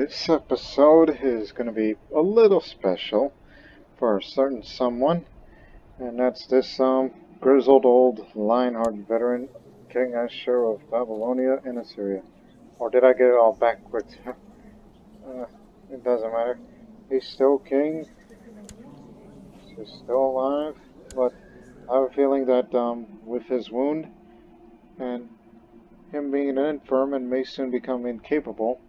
This episode is going to be a little special for a certain someone, and that's this grizzled old Lionheart veteran, King Ashur of Babylonia and Assyria. Or did I get it all backwards? It doesn't matter. He's still king. He's still alive, but I have a feeling that with his wound and him being an infirm and may soon become incapable,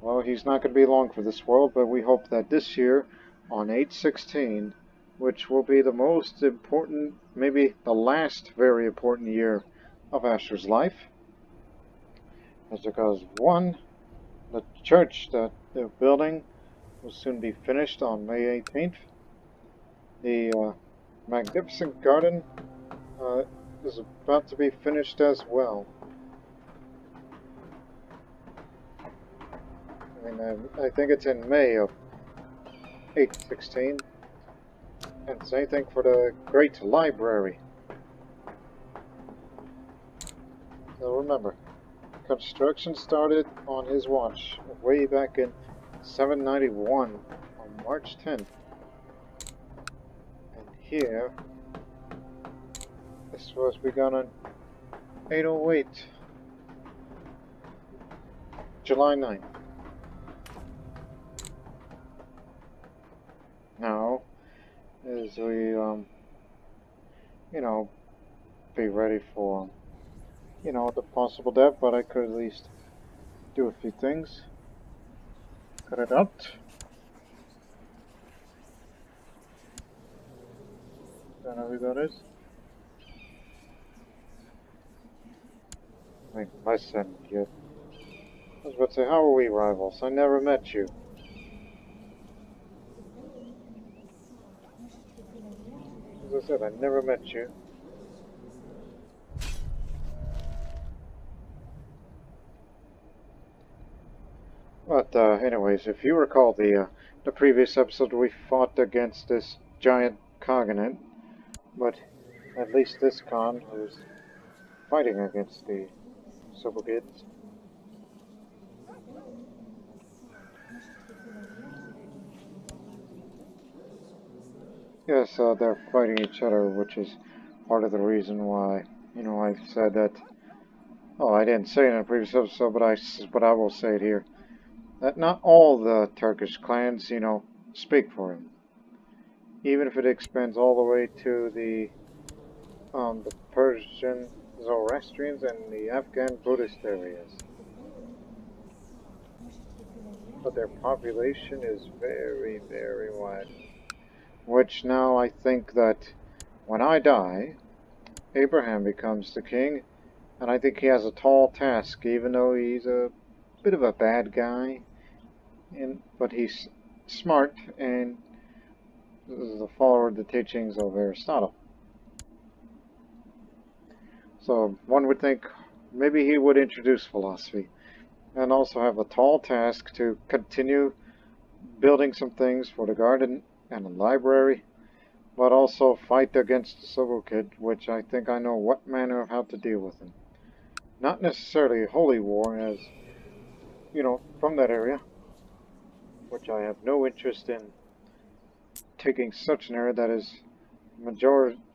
well, he's not going to be long for this world, but we hope that this year, on 8/16, which will be the most important, maybe the last very important year of Ashur's life, is because, one, the church that they're building will soon be finished on May 18th. The magnificent garden is about to be finished as well. I think it's in May of 8/16. And same thing for the Great Library. So remember, construction started on his watch way back in 791 on March 10th. And here, this was begun on 808, July 9th. Now, as we, be ready for, the possible death, but I could at least do a few things. Cut it out. Don't know who that is. Wait, my son, you. I was about to say, how are we rivals? I never met you. As I said, I never met you. But anyways, if you recall the previous episode, we fought against this giant cognate, but at least this Khan was fighting against the Sobokids. Yes, they're fighting each other, which is part of the reason why, I said that. Oh, I didn't say it in a previous episode, but I will say it here. That not all the Turkish clans, speak for him. Even if it extends all the way to the Persian Zoroastrians and the Afghan Buddhist areas. But their population is very, very wide. Which now I think that when I die, Abraham becomes the king, and I think he has a tall task, even though he's a bit of a bad guy. But he's smart and is a follower of the teachings of Aristotle. So one would think maybe he would introduce philosophy and also have a tall task to continue building some things for the garden and the library, but also fight against the Sobokids, which I think I know what manner of how to deal with him. Not necessarily a holy war, as, from that area, which I have no interest in taking such an area that is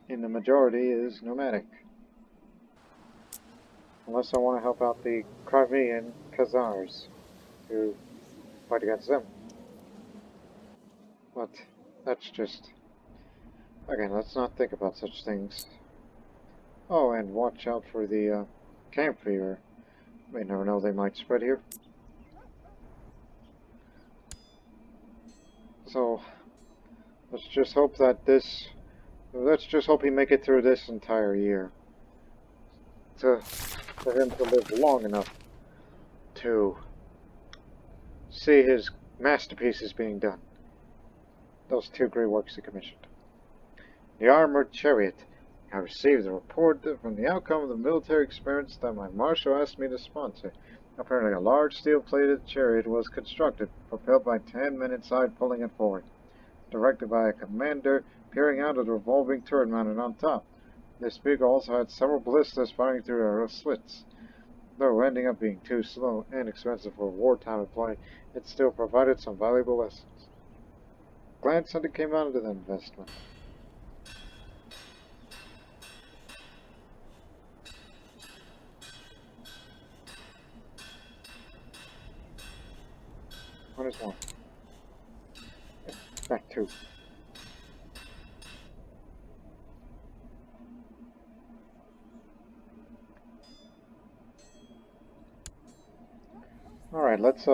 in the majority is nomadic. Unless I want to help out the Crimean Khazars to fight against them. But that's just... Again, let's not think about such things. Oh, and watch out for the camp fever. We never know, they might spread here. So, let's just hope he make it through this entire year. For him to live long enough to see his masterpieces being done. Those two great works he commissioned. The Armored Chariot. I received a report from the outcome of the military experiments that my marshal asked me to sponsor. Apparently a large steel-plated chariot was constructed, propelled by 10 men inside pulling it forward. Directed by a commander peering out of the revolving turret mounted on top. This vehicle also had several ballistas firing through arrow slits. Though ending up being too slow and expensive for wartime employee, it still provided some valuable lessons. Glad something came out of the investment. -1. Back 2. Alright, let's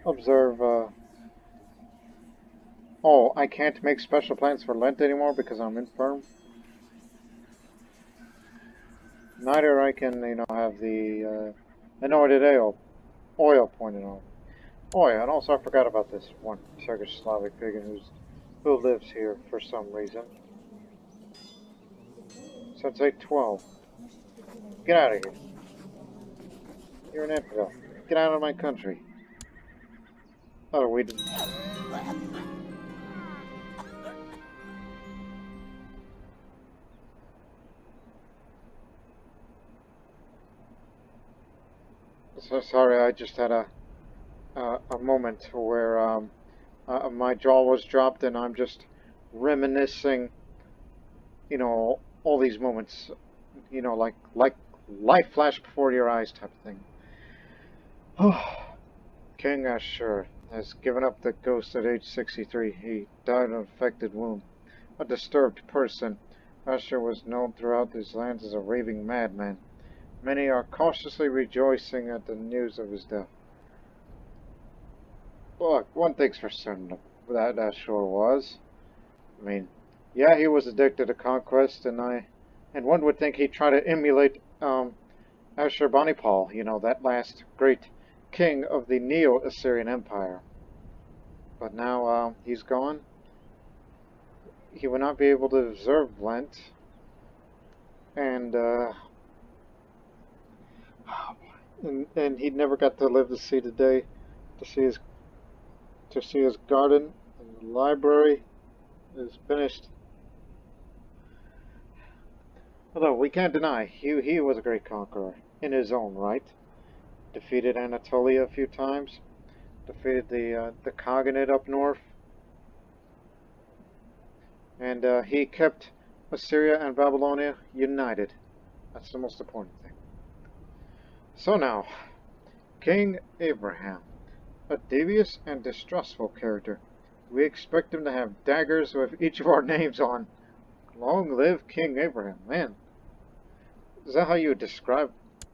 observe. Oh, I can't make special plans for Lent anymore because I'm infirm. Neither I can, have the anointed oil pointed on. Oh yeah, and also I forgot about this one Turkish Slavic pagan who lives here for some reason. Since 812. Get out of here. You're an infidel. Get out of my country. Oh, we did. So sorry, I just had a moment where my jaw was dropped and I'm just reminiscing, all these moments, like life flash before your eyes type of thing. King Ashur has given up the ghost at age 63. He died of an infected wound. A disturbed person, Ashur was known throughout these lands as a raving madman. Many are cautiously rejoicing at the news of his death. Look, one thing's for certain that Ashur was. I mean, yeah, he was addicted to conquest, and one would think he'd try to emulate Ashurbanipal, that last great king of the Neo-Assyrian Empire. But now he's gone. He will not be able to observe Lent, and he never got to live to see the day, to see his garden and the library is finished. Although we can't deny he was a great conqueror in his own right. Defeated Anatolia a few times. Defeated the Khaganate up north. And he kept Assyria and Babylonia united. That's the most important thing. So now, King Abraham, a devious and distrustful character. We expect him to have daggers with each of our names on. Long live King Abraham. Man, is that how you describe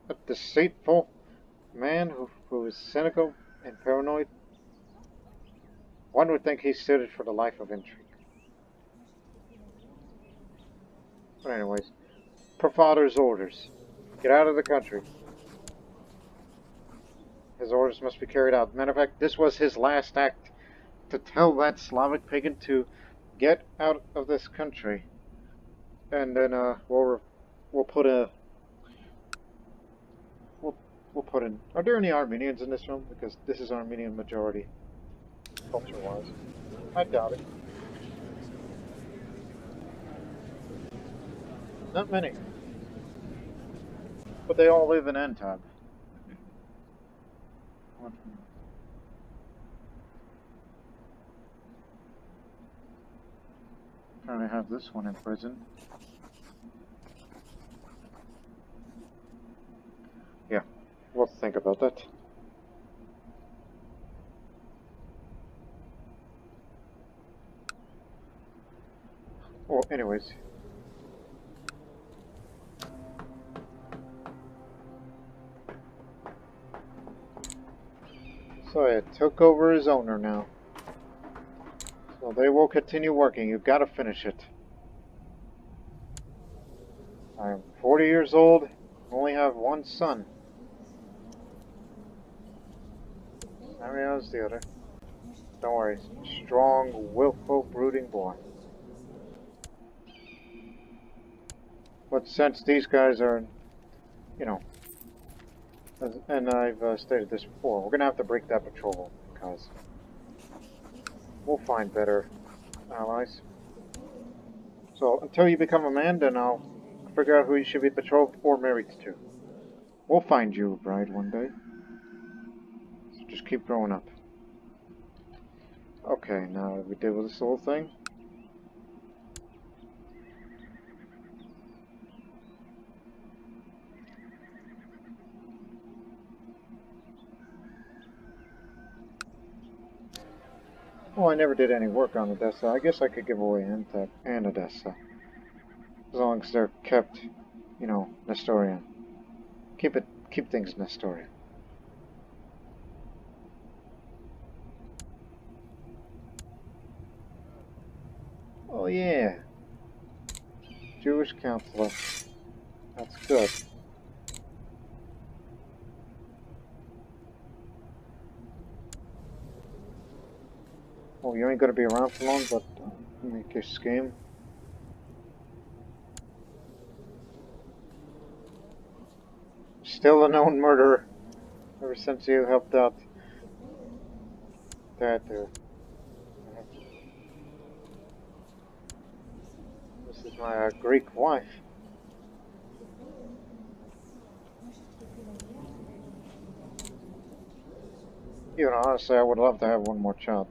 a deceitful man who is cynical and paranoid? One would think he's suited for the life of intrigue. But anyways, per father's orders. Get out of the country. His orders must be carried out. Matter of fact, this was his last act, to tell that Slavic pagan to get out of this country. And then we'll put a we'll put in. Are there any Armenians in this room? Because this is Armenian majority, culture-wise. I doubt it. Not many. But they all live in Antab. Trying to have this one in prison. Yeah, we'll think about that. Well, anyways. So it took over his owner now. So they will continue working. You've got to finish it. I am 40 years old. Only have one son. Mario's the other. Don't worry. Strong, willful, brooding boy. But since these guys are, and I've stated this before, we're going to have to break that patrol because we'll find better allies. So until you become a man, then I'll figure out who you should be betrothed or married to. We'll find you a bride one day. So just keep growing up. Okay, now that we deal with this whole thing. Well, I never did any work on Odessa. I guess I could give away Antep and Odessa. As long as they're kept, you know, Nestorian. Keep things Nestorian. Oh yeah. Jewish counselor. That's good. Well, you ain't gonna be around for long, but make your scheme. Still a known murderer. Ever since you helped out that, this is my Greek wife. You know, honestly, I would love to have one more child.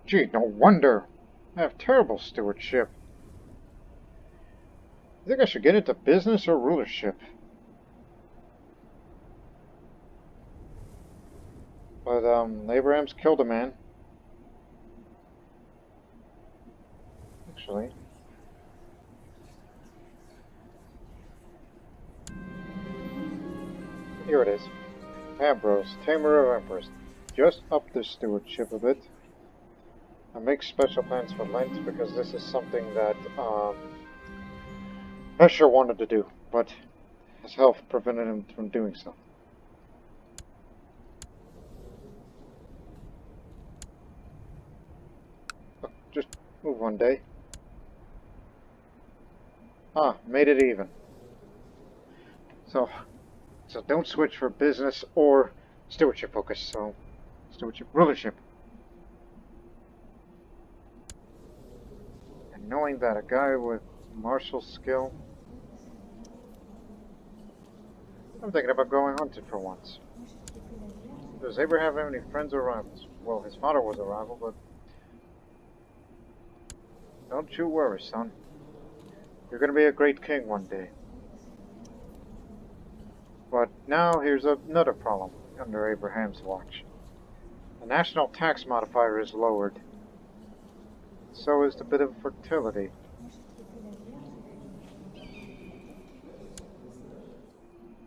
Gee, no wonder. I have terrible stewardship. You think I should get into business or rulership? But, Abraham's killed a man. Actually. Here it is. Ambrose, Tamer of Emperors. Just up the stewardship a bit. I make special plans for Lent because this is something that, Ashur wanted to do, but his health prevented him from doing so. Look, just move one day. Ah, made it even. So don't switch for business or stewardship focus. So, stewardship, rulership. And knowing that a guy with martial skill, I'm thinking about going hunting for once. Does Abraham have any friends or rivals? Well, his father was a rival, but don't you worry, son. You're going to be a great king one day. But now here's another problem under Abraham's watch. The national tax modifier is lowered. So is the bit of fertility.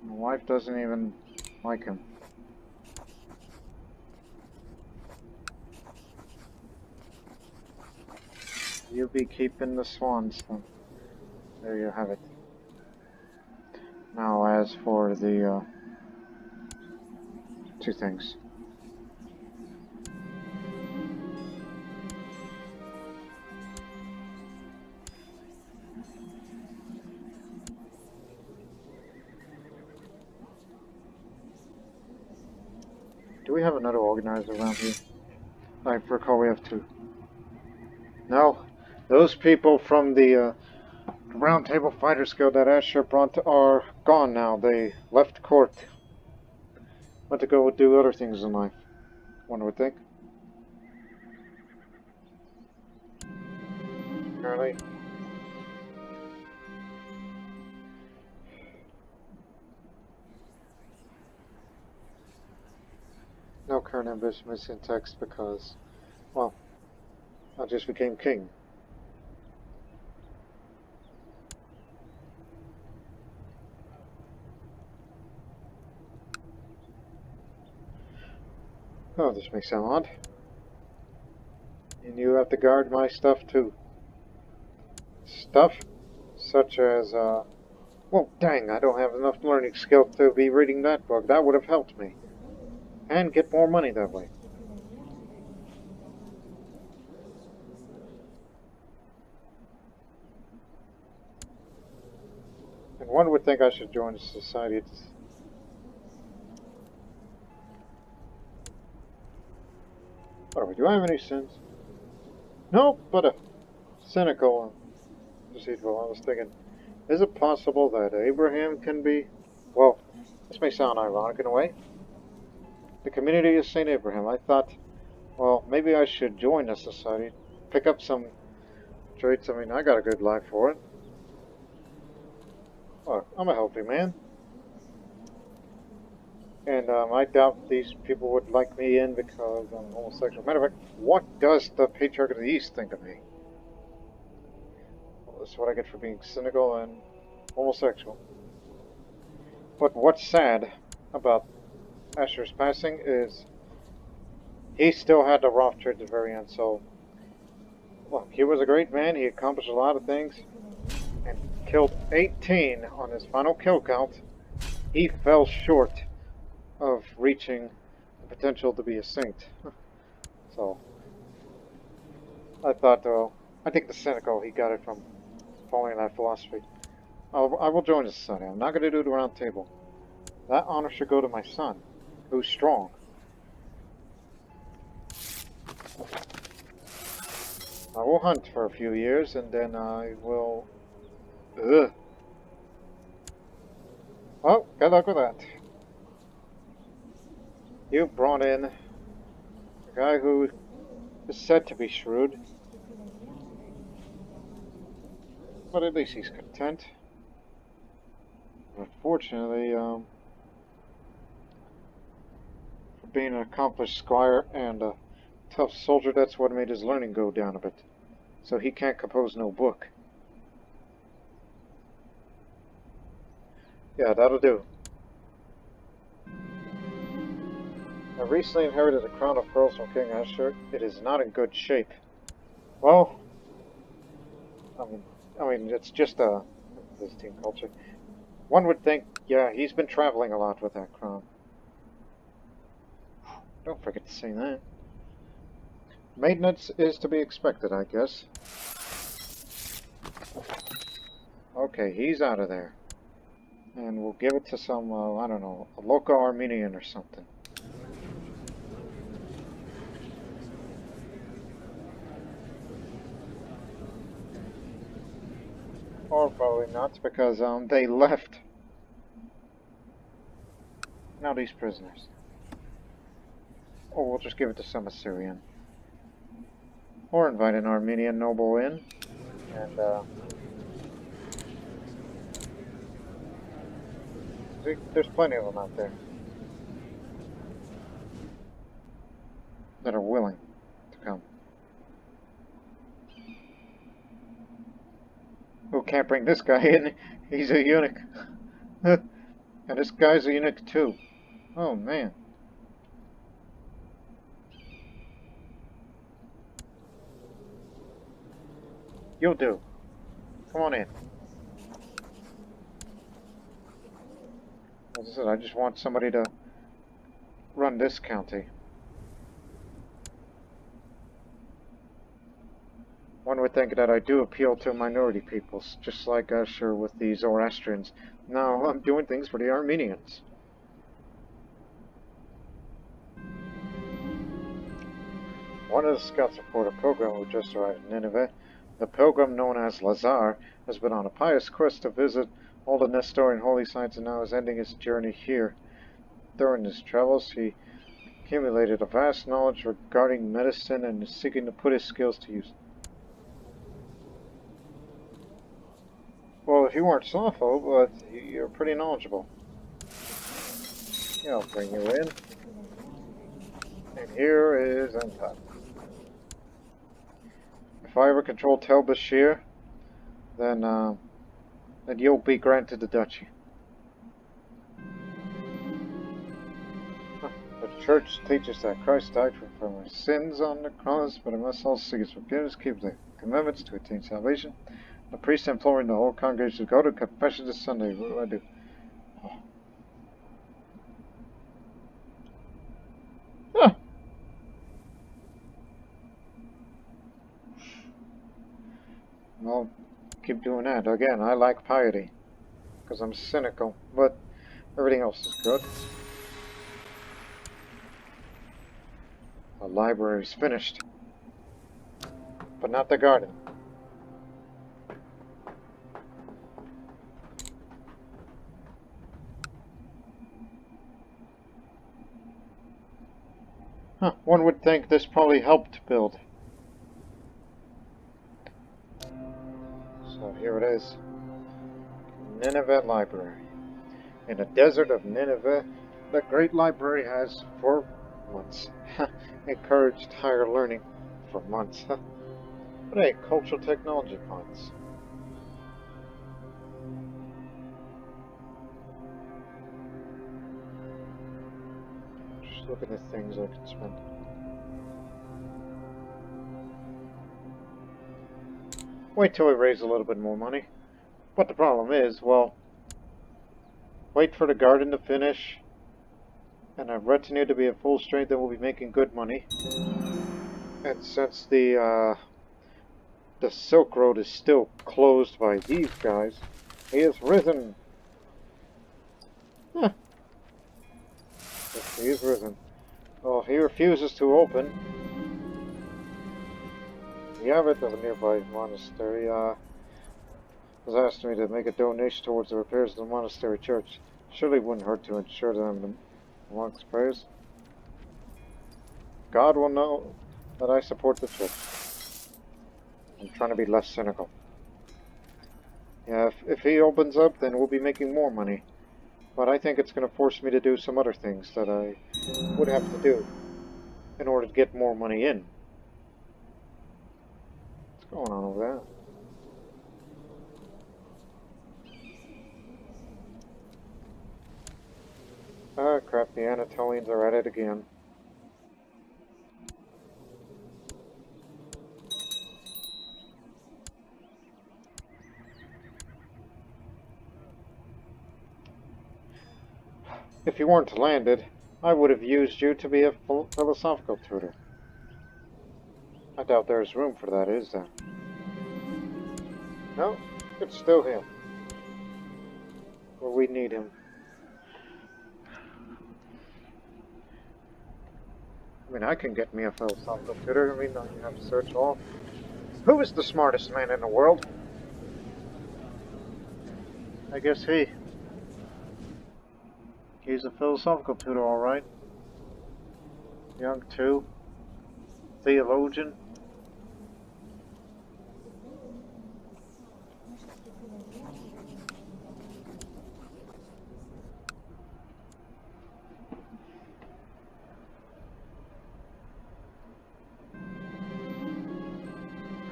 My wife doesn't even like him. You be keeping the swans, then. There you have it. Now, as for the, two things. Do we have another organizer around here? I recall we have two. No, those people from the Round Table Fighters Guild that Ashur brought are gone now. They left court. Went to go do other things in life. One would think. Apparently. No current ambition is in text because, well, I just became king. Oh, this may sound odd. And you have to guard my stuff too. Stuff such as, well, dang, I don't have enough learning skill to be reading that book. That would have helped me. And get more money that way. And one would think I should join the society. Oh, do I have any sins? No, but a cynical and deceitful. I was thinking, is it possible that Abraham can be Well, this may sound ironic in a way. The community of St. Abraham. I thought, well, maybe I should join the society, pick up some traits. I mean, I got a good life for it. Look, I'm a healthy man. And I doubt these people would like me in because I'm homosexual. Matter of fact, what does the Patriarch of the East think of me? Well, this is what I get for being cynical and homosexual. But what's sad about Ashur's passing is he still had the Rothschild at the very end. So, look, he was a great man. He accomplished a lot of things and killed 18 on his final kill count. He fell short of reaching the potential to be a saint. So, I thought, I think the cynical, he got it from following that philosophy. I will join the society. I'm not going to do the round table. That honor should go to my son, who's strong. I will hunt for a few years, and then I will... Ugh. Oh, good luck with that. You brought in a guy who is said to be shrewd, but at least he's content. Unfortunately, for being an accomplished squire and a tough soldier, that's what made his learning go down a bit. So he can't compose no book. Yeah, that'll do. I recently inherited a crown of pearls from King Ashur. It is not in good shape. Well, I mean, it's just a visiting culture. One would think, yeah, he's been traveling a lot with that crown. Don't forget to say that. Maintenance is to be expected, I guess. Okay, he's out of there. And we'll give it to some, I don't know, a local Armenian or something. Or probably not, because they left. Now these prisoners. Or we'll just give it to some Assyrian. Or invite an Armenian noble in. And, there's plenty of them out there that are willing to come. Who can't bring this guy in? He's a eunuch. And this guy's a eunuch too. Oh man. You'll do. Come on in. As I said, I just want somebody to run this county. One would think that I do appeal to minority peoples, just like Ashur with the Zoroastrians. Now I'm doing things for the Armenians. One of the scouts reported a pilgrim who just arrived in Nineveh. The pilgrim, known as Lazar, has been on a pious quest to visit all the Nestorian holy sites and now is ending his journey here. During his travels, he accumulated a vast knowledge regarding medicine and is seeking to put his skills to use. Well, if you weren't Sopho, but you're pretty knowledgeable. Yeah, I'll bring you in. And here is Entot. If I ever control Tel Bashir, then you'll be granted the duchy. The church teaches that Christ died for our sins on the cross, but it must also seek his forgiveness, keep the commandments to attain salvation. The priest imploring the whole congregation to go to confession this Sunday. What do I do? Oh. Huh. I'll keep doing that. Again, I like piety, because I'm cynical, but everything else is good. The library's finished, but not the garden. Huh, one would think this probably helped build. So here it is. Nineveh Library. In the desert of Nineveh, the great library has, for months, encouraged higher learning for months. But hey, cultural technology points. Just look at the things I can spend. Wait till we raise a little bit more money. But the problem is, well, wait for the garden to finish, and a retinue to be at full strength, and we'll be making good money. And since the Silk Road is still closed by these guys, he has risen. Huh. Yes, he is risen. Oh, he refuses to open. The abbot of a nearby monastery has asked me to make a donation towards the repairs of the monastery church. Surely it wouldn't hurt to ensure that I'm the monk's prayers. God will know that I support the church. I'm trying to be less cynical. Yeah, if he opens up, then we'll be making more money. But I think it's going to force me to do some other things that I would have to do in order to get more money in. What's going on over there? Ah, crap, the Anatolians are at it again. If you weren't landed, I would have used you to be a philosophical tutor. I doubt there's room for that, is there? No, it's still him. Well, we need him. I mean, I can get me a philosophical tutor. I mean, I have to search all. Who is the smartest man in the world? I guess he. He's a philosophical tutor, all right. Young too. Theologian.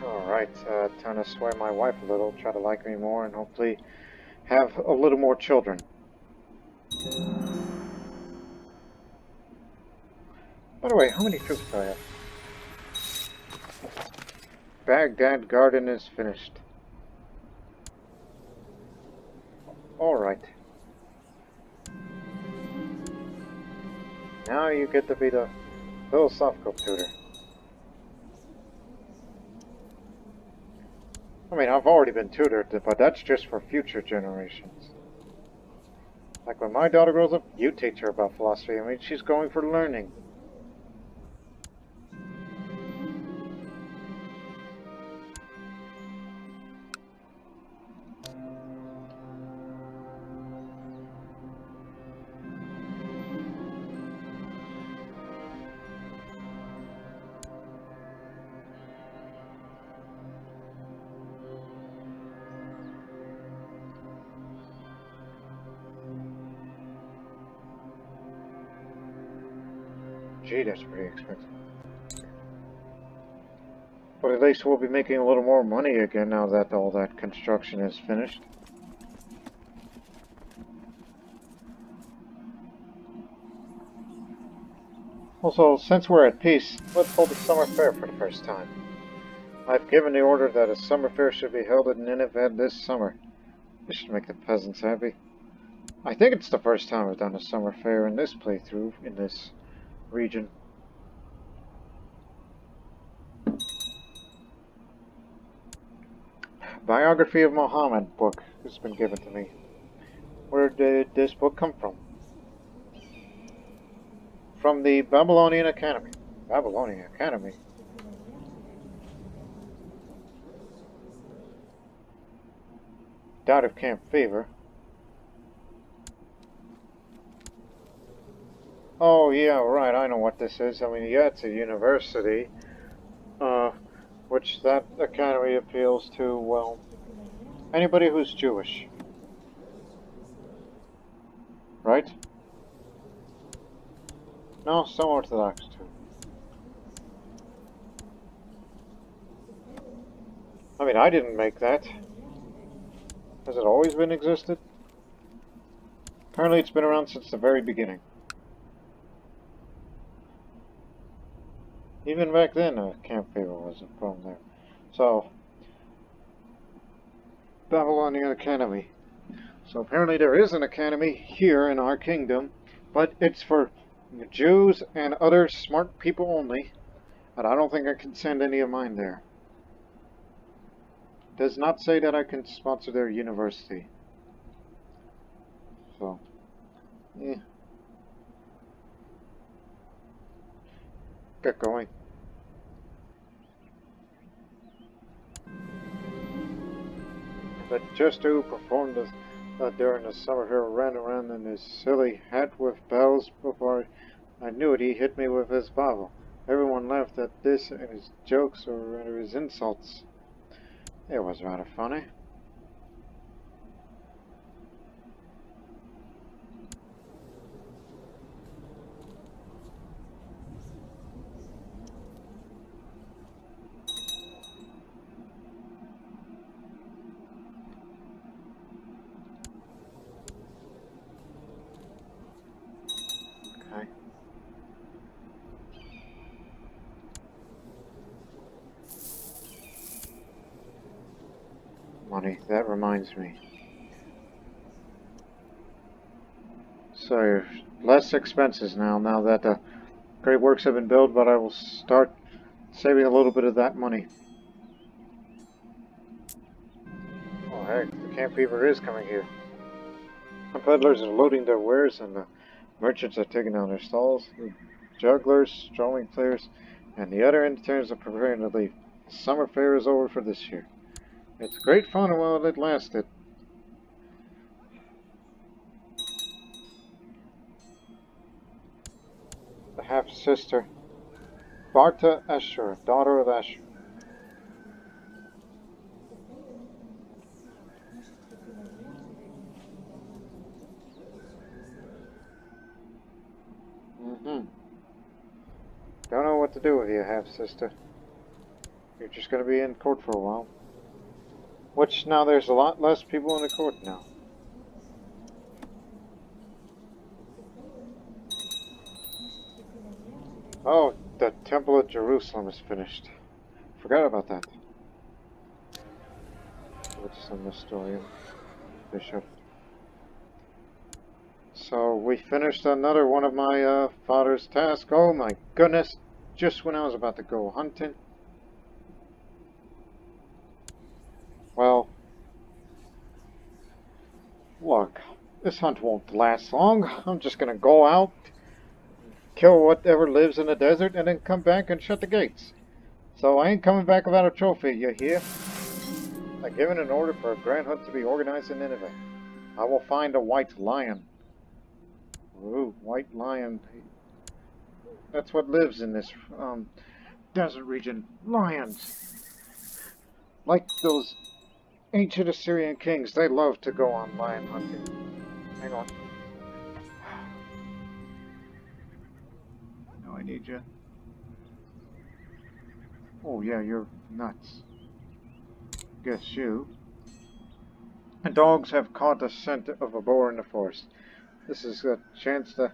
Alright, time to sway my wife a little, try to like me more, and hopefully have a little more children. By the way, how many troops do I have? Baghdad garden is finished. Alright. Now you get to be the philosophical tutor. I mean, I've already been tutored, but that's just for future generations. Like when my daughter grows up, you teach her about philosophy. I mean, she's going for learning. Gee, that's pretty expensive. But at least we'll be making a little more money again now that all that construction is finished. Also, since we're at peace, let's hold a summer fair for the first time. I've given the order that a summer fair should be held in Nineveh this summer. This should make the peasants happy. I think it's the first time I've done a summer fair in this playthrough, in this region. Biography of Muhammad book has been given to me. Where did this book come from? From the Babylonian Academy. Babylonian Academy? Died of camp fever. Oh, yeah, right, I know what this is. I mean, yeah, it's a university, uh, which that academy appeals to, well, anybody who's Jewish, right? No, some Orthodox too. I mean, I didn't make that. Has it always been existed? Apparently it's been around since the very beginning. Even back then, camp fever was a problem there. So, Babylonia Academy. So apparently there is an academy here in our kingdom, but it's for Jews and other smart people only, and I don't think I can send any of mine there. Does not say that I can sponsor their university. So, yeah, get going. But Jester, who performed during the summer here, ran around in his silly hat with bells. Before I knew it, he hit me with his Bible. Everyone laughed at this and his jokes or his insults. It was rather funny. Okay. Money. That reminds me. So, less expenses now that the great works have been built, but I will start saving a little bit of that money. Oh heck, the camp fever is coming here. The peddlers are loading their wares and the merchants are taking down their stalls. The jugglers, strolling players, and the other entertainers are preparing to leave. The summer fair is over for this year. It's great fun while it lasted. The half-sister, Barta Ashur, daughter of Ashur. Mm-hmm. Don't know what to do with you, half-sister. You're just going to be in court for a while. Which, now there's a lot less people in the court now. Oh, the Temple at Jerusalem is finished. Forgot about that. Which is a Nestorian bishop. So we finished another one of my father's tasks. Oh my goodness! Just when I was about to go hunting. Well, look, this hunt won't last long. I'm just gonna go out, kill whatever lives in the desert, and then come back and shut the gates. So I ain't coming back without a trophy, you hear? I've given an order for a grand hunt to be organized in Nineveh. I will find a white lion. Ooh, white lion. That's what lives in this desert region. Lions. Like those ancient Assyrian kings, they love to go on lion hunting. Hang on. No, I need you. Oh yeah, you're nuts. Guess you. And dogs have caught the scent of a boar in the forest. This is a chance to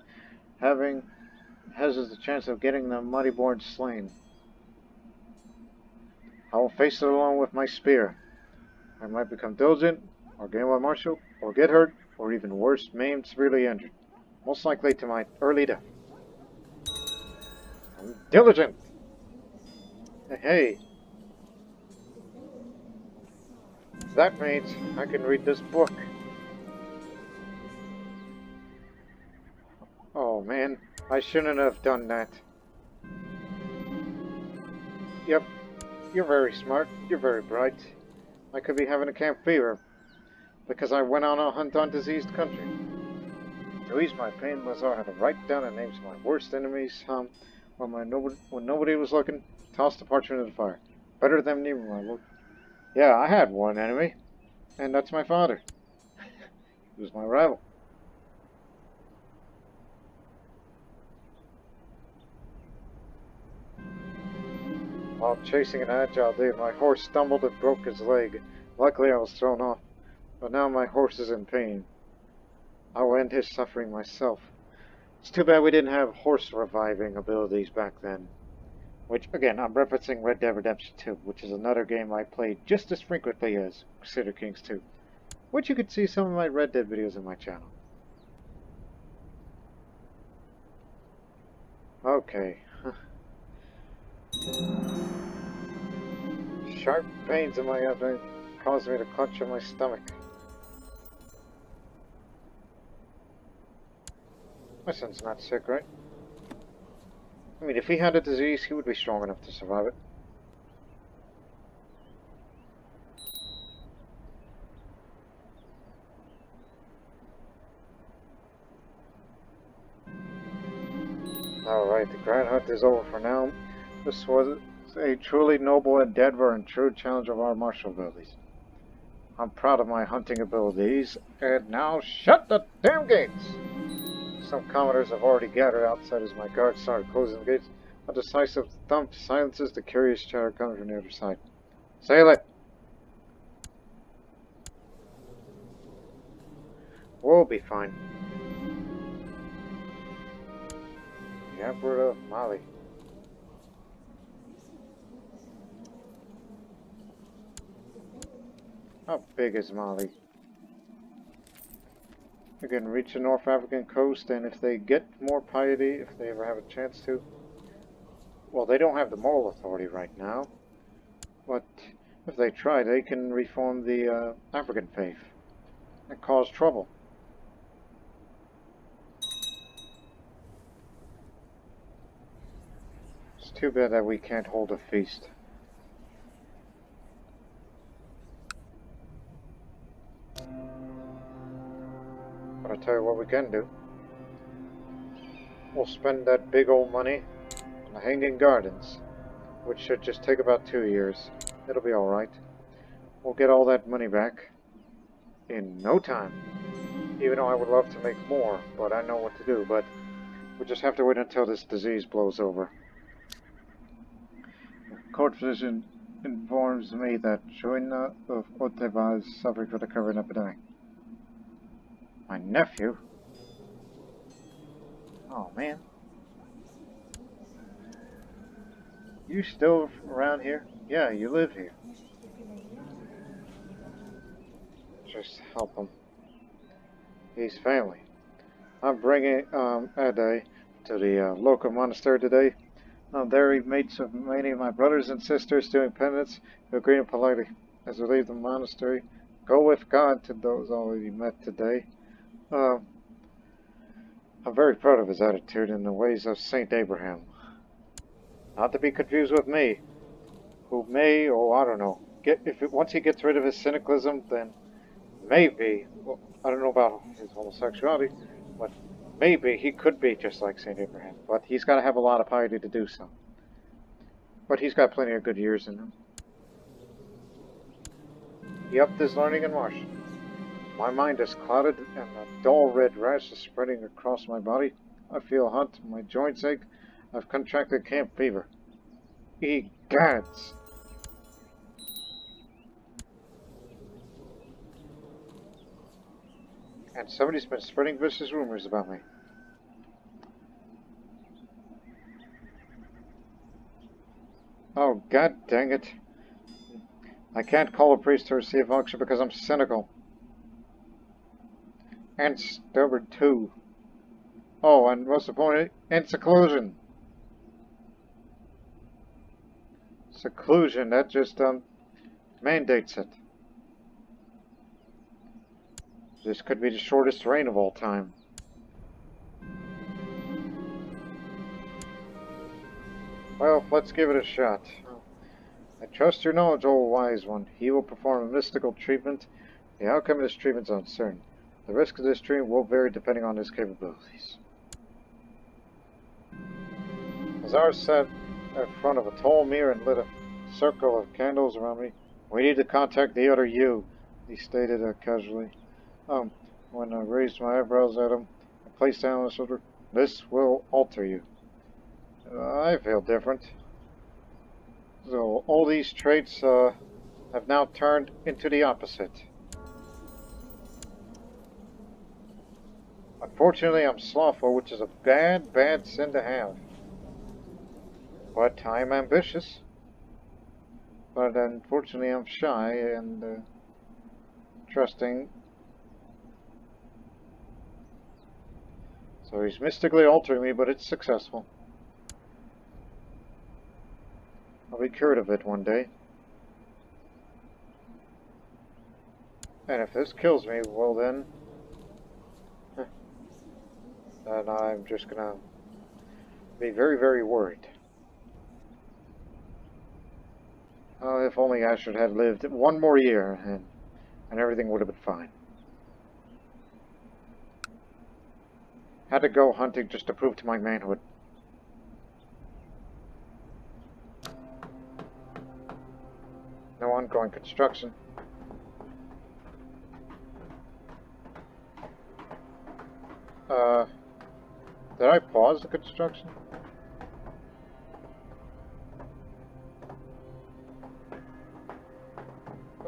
having has the chance of getting the mighty boar slain. I will face it alone with my spear. I might become diligent, or gain by martial, or get hurt, or even worse, maimed, severely injured. Most likely to my early death. I'm diligent! Hey, that means I can read this book. Oh man, I shouldn't have done that. Yep, you're very smart, you're very bright. I could be having a camp fever, because I went on a hunt on diseased country. To ease my pain, Lazar had to write down the names of my worst enemies, when nobody was looking, tossed the parchment in the fire. Better than even my look. Yeah, I had one enemy, and that's my father. He was my rival. While chasing an agile deer, my horse stumbled and broke his leg. Luckily, I was thrown off, but now my horse is in pain. I will end his suffering myself. It's too bad we didn't have horse reviving abilities back then. Which, again, I'm referencing Red Dead Redemption 2, which is another game I played just as frequently as Crusader Kings 2. Which you could see some of my Red Dead videos on my channel. Okay. Sharp pains in my abdomen caused me to clutch at my stomach. My son's not sick, right? I mean, if he had a disease, he would be strong enough to survive it. Alright, the Grand Hunt is over for now. This was a truly noble endeavor and true challenge of our martial abilities. I'm proud of my hunting abilities, and now shut the damn gates! Some commoners have already gathered outside as my guards started closing the gates. A decisive thump silences the curious chatter coming from the other side. Sail it! We'll be fine. The Emperor of Mali. How big is Mali? They can reach the North African coast, and if they get more piety, if they ever have a chance to, well, they don't have the moral authority right now, but if they try, they can reform the African faith and cause trouble. It's too bad that we can't hold a feast. But I'll tell you what we can do. We'll spend that big old money on the Hanging Gardens, which should just take about 2 years. It'll be alright. We'll get all that money back in no time. Even though I would love to make more, but I know what to do. But we just have to wait until this disease blows over. The court physician informs me that Joanna of Oteva is suffering from the current epidemic. My nephew? Oh man. You still around here? Yeah, you live here. Just help him. He's family. I'm bringing Ade to the local monastery today. There he meets with many of my brothers and sisters doing penance. He'll greet him politely as we leave the monastery. Go with God to those already met today. I'm very proud of his attitude and the ways of Saint Abraham. Not to be confused with me, who may, or I don't know, once he gets rid of his cynicalism, then maybe, well, I don't know about his homosexuality, but maybe he could be just like Saint Abraham. But he's got to have a lot of piety to do so. But he's got plenty of good years in him. He upped his learning in March. My mind is clouded and a dull red rash is spreading across my body. I feel hot, my joints ache. I've contracted camp fever. Egads! And somebody's been spreading vicious rumors about me. Oh, god dang it. I can't call a priest to receive unction because I'm cynical. And stubborn too. Oh, and most important, and seclusion. Seclusion, that just mandates it. This could be the shortest reign of all time. Well, let's give it a shot. I trust your knowledge, O wise one. He will perform a mystical treatment. The outcome of this treatment is uncertain. The risk of this dream will vary depending on his capabilities. Azar sat in front of a tall mirror and lit a circle of candles around me. We need to contact the other you, he stated casually. When I raised my eyebrows at him, I placed down on his shoulder. This will alter you. I feel different. So all these traits have now turned into the opposite. Unfortunately, I'm slothful, which is a bad, bad sin to have. But I'm ambitious. But unfortunately, I'm shy and trusting. So he's mystically altering me, but it's successful. I'll be cured of it one day. And if this kills me, well then I'm just gonna be very, very worried. If only Ashur had lived one more year, and everything would have been fine. Had to go hunting just to prove to my manhood. No ongoing construction. Did I pause the construction?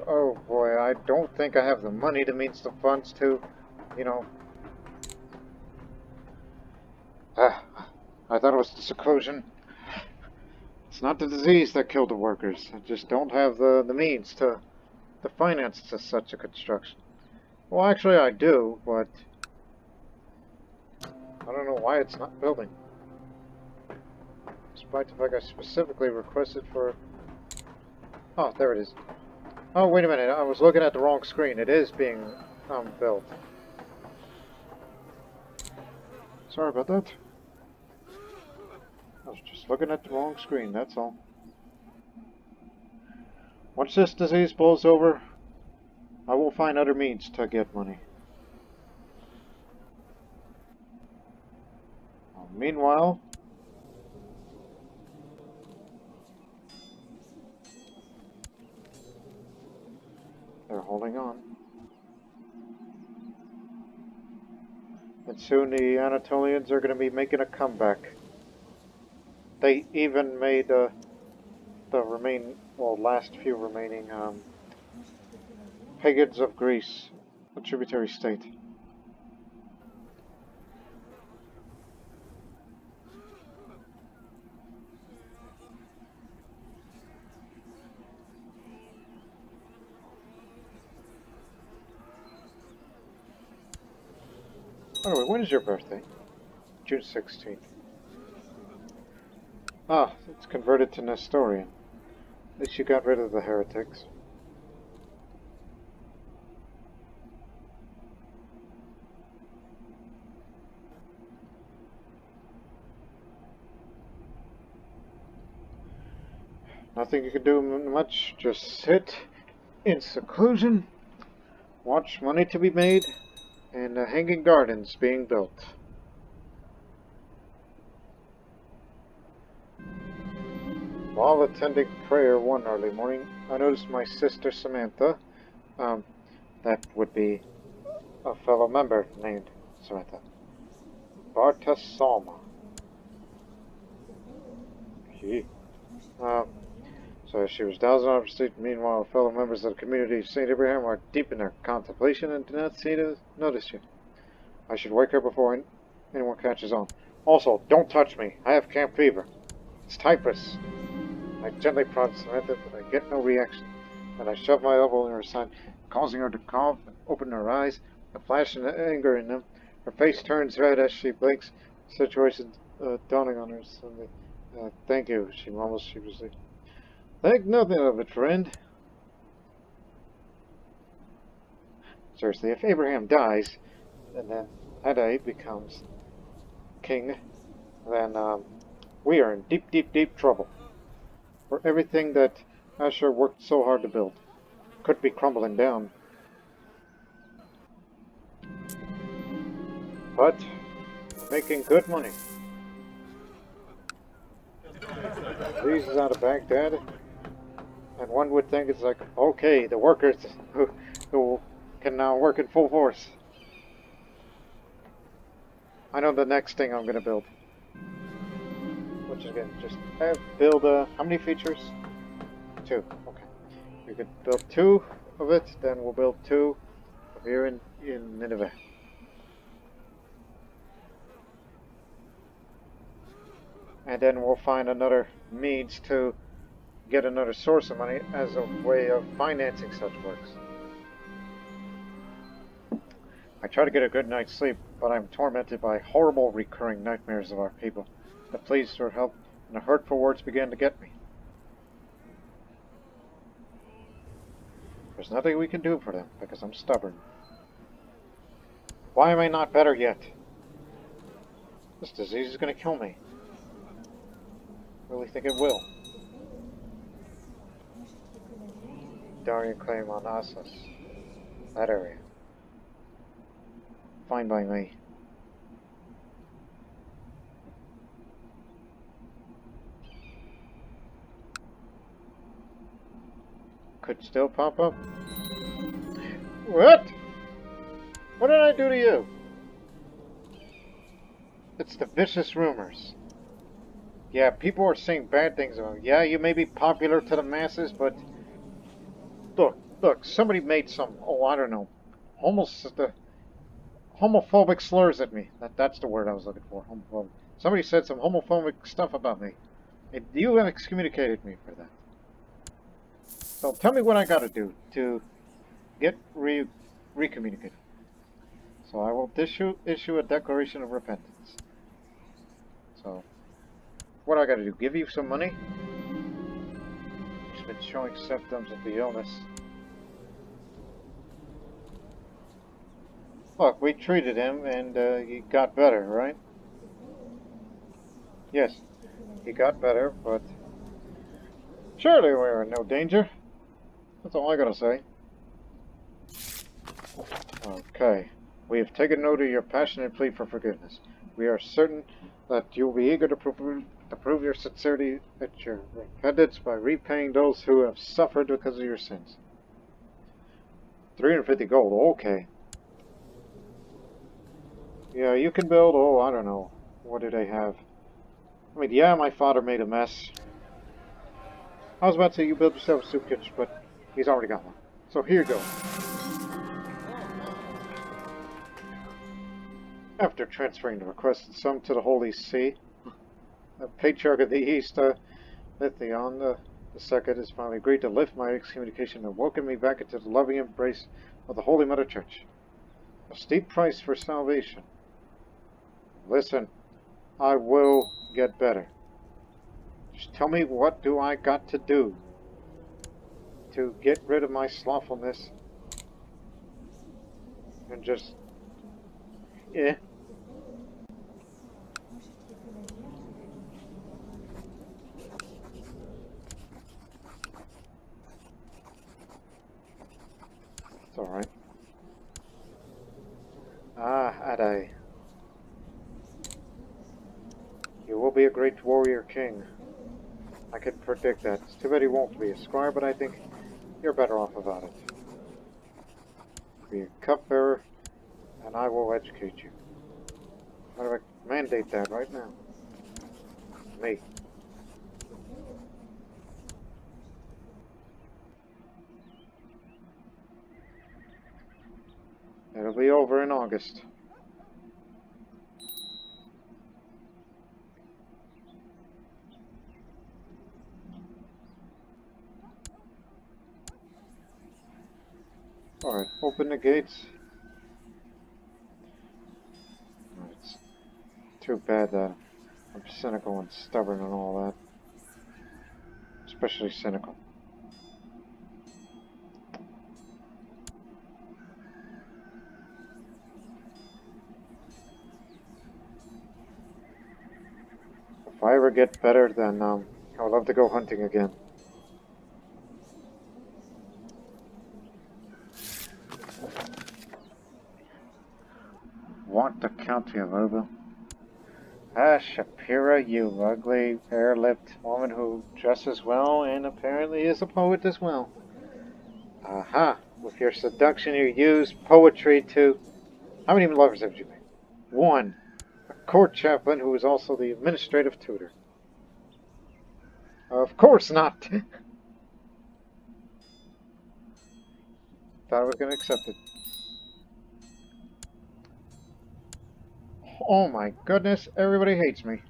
Oh boy, I don't think I have the money to meet the funds to, you know. I thought it was the seclusion. It's not the disease that killed the workers. I just don't have the means to finance such a construction. Well, actually I do, but I don't know why it's not building. Despite the fact I specifically requested for... Oh, there it is. Oh, wait a minute. I was looking at the wrong screen. It is being built. Sorry about that. I was just looking at the wrong screen, that's all. Once this disease blows over, I will find other means to get money. Meanwhile, they're holding on. And soon the Anatolians are going to be making a comeback. They even made the last few remaining pagans of Greece a tributary state. By the way, when is your birthday? June 16th. Ah, it's converted to Nestorian. At least you got rid of the heretics. Nothing you can do much, just sit in seclusion, watch money to be made, and hanging gardens being built. While attending prayer one early morning, I noticed my sister Samantha, that would be a fellow member named Samantha, Bartasalma. So she was dowsing off her sleep. Meanwhile, fellow members of the community of St. Abraham are deep in their contemplation and do not seem to notice you. I should wake her before anyone catches on. Also, don't touch me. I have camp fever. It's typhus. I gently prod Samantha, but I get no reaction. And I shove my elbow in her side, causing her to cough and open her eyes, a flash of anger in them. Her face turns red as she blinks, the situation dawning on her suddenly. Thank you, she mumbles sheepishly. Think nothing of it, friend. Seriously, if Abraham dies, and then Hadai becomes king, then we are in deep, deep, deep trouble. For everything that Ashur worked so hard to build could be crumbling down. But we're making good money. These is out of Baghdad. And one would think it's like, okay, the workers who can now work in full force. I know the next thing I'm going to build. Which is again, just build, how many features? 2, okay. We could build 2 of it, then we'll build 2 here in Nineveh. And then we'll find another means to get another source of money as a way of financing such works. I try to get a good night's sleep, but I'm tormented by horrible recurring nightmares of our people. The pleas for help and the hurtful words began to get me. There's nothing we can do for them, because I'm stubborn. Why am I not better yet? This disease is going to kill me. I really think it will. Darian claim on Assos. That area. Fine by me. Could still pop up. What? What did I do to you? It's the vicious rumors. Yeah, people are saying bad things about you. Yeah, you may be popular to the masses, but look, somebody made some, I don't know, almost the homophobic slurs at me. That's the word I was looking for, homophobic. Somebody said some homophobic stuff about me. And you have excommunicated me for that. So tell me what I gotta do to get recommunicated. So I will issue a declaration of repentance. So, what do I gotta do? Give you some money? He's been showing symptoms of the illness. Look, we treated him and he got better, right? Yes, he got better, but surely we're in no danger. That's all I gotta say. Okay. We have taken note of your passionate plea for forgiveness. We are certain that you will be eager to prove your sincerity at your repentance by repaying those who have suffered because of your sins. 350 gold, okay. Yeah, you can build, I don't know. What do they have? I mean, yeah, my father made a mess. I was about to say you build yourself a soup kitchen, but he's already got one. So here you go. After transferring the requested sum to the Holy See, the Patriarch of the East, Lithion the Second, has finally agreed to lift my excommunication and welcome me back into the loving embrace of the Holy Mother Church. A steep price for salvation. Listen, I will get better. Just tell me, what do I got to do to get rid of my slothfulness and just, It's alright. Adai. You will be a great warrior king. I can predict that. It's too bad he won't be a squire, but I think you're better off about it. Be a cupbearer, and I will educate you. How do I mandate that right now? Me. It'll be over in August. Alright, open the gates. It's too bad that I'm cynical and stubborn and all that. Especially cynical. If I ever get better, then I would love to go hunting again. Want the count county of Erbil. Ah, Shapira, you ugly, bare-lipped woman who dresses well and apparently is a poet as well. Aha! With your seduction, you use poetry to... How many lovers have you made? One. A court chaplain who is also the administrative tutor. Of course not! Thought I was going to accept it. Oh my goodness, everybody hates me.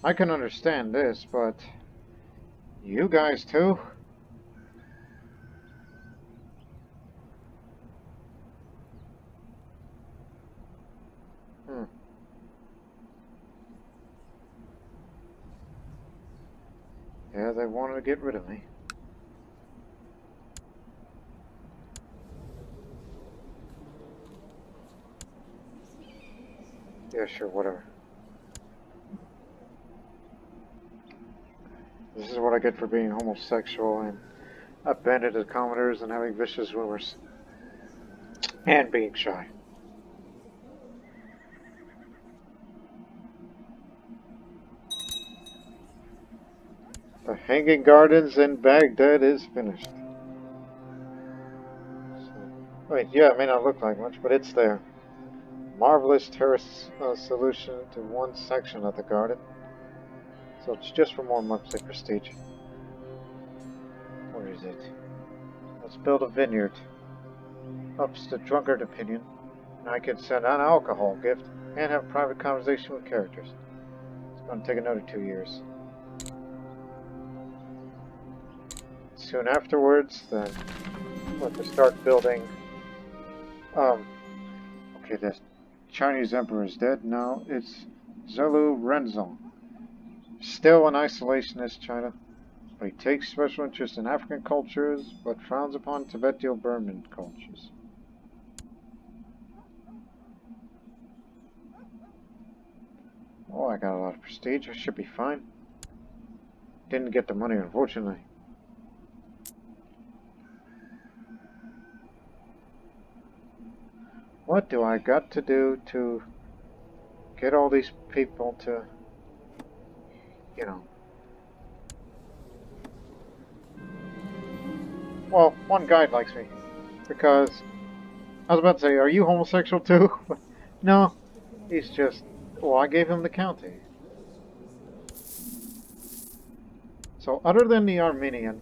I can understand this, but... You guys too? Yeah, they wanted to get rid of me. Yeah, sure, whatever. This is what I get for being homosexual and abandoned commoners and having vicious rumors. And being shy. The Hanging Gardens in Baghdad is finished. Wait, yeah, it may not look like much, but it's there. Marvelous terrace solution to one section of the garden. So it's just for more monthly prestige. Where is it? Let's build a vineyard. Ups the drunkard opinion. And I can send an alcohol gift and have private conversation with characters. It's going to take another 2 years. Soon afterwards, then we'll have to start building. Okay, the Chinese emperor is dead. Now it's Zulu Renzong. Still an isolationist China, but he takes special interest in African cultures, but frowns upon Tibeto-Burman cultures. Oh, I got a lot of prestige. I should be fine. Didn't get the money, unfortunately. What do I got to do to get all these people to, you know... Well, one guy likes me, because... I was about to say, are you homosexual too? No, he's just... Well, I gave him the county. So, other than the Armenian,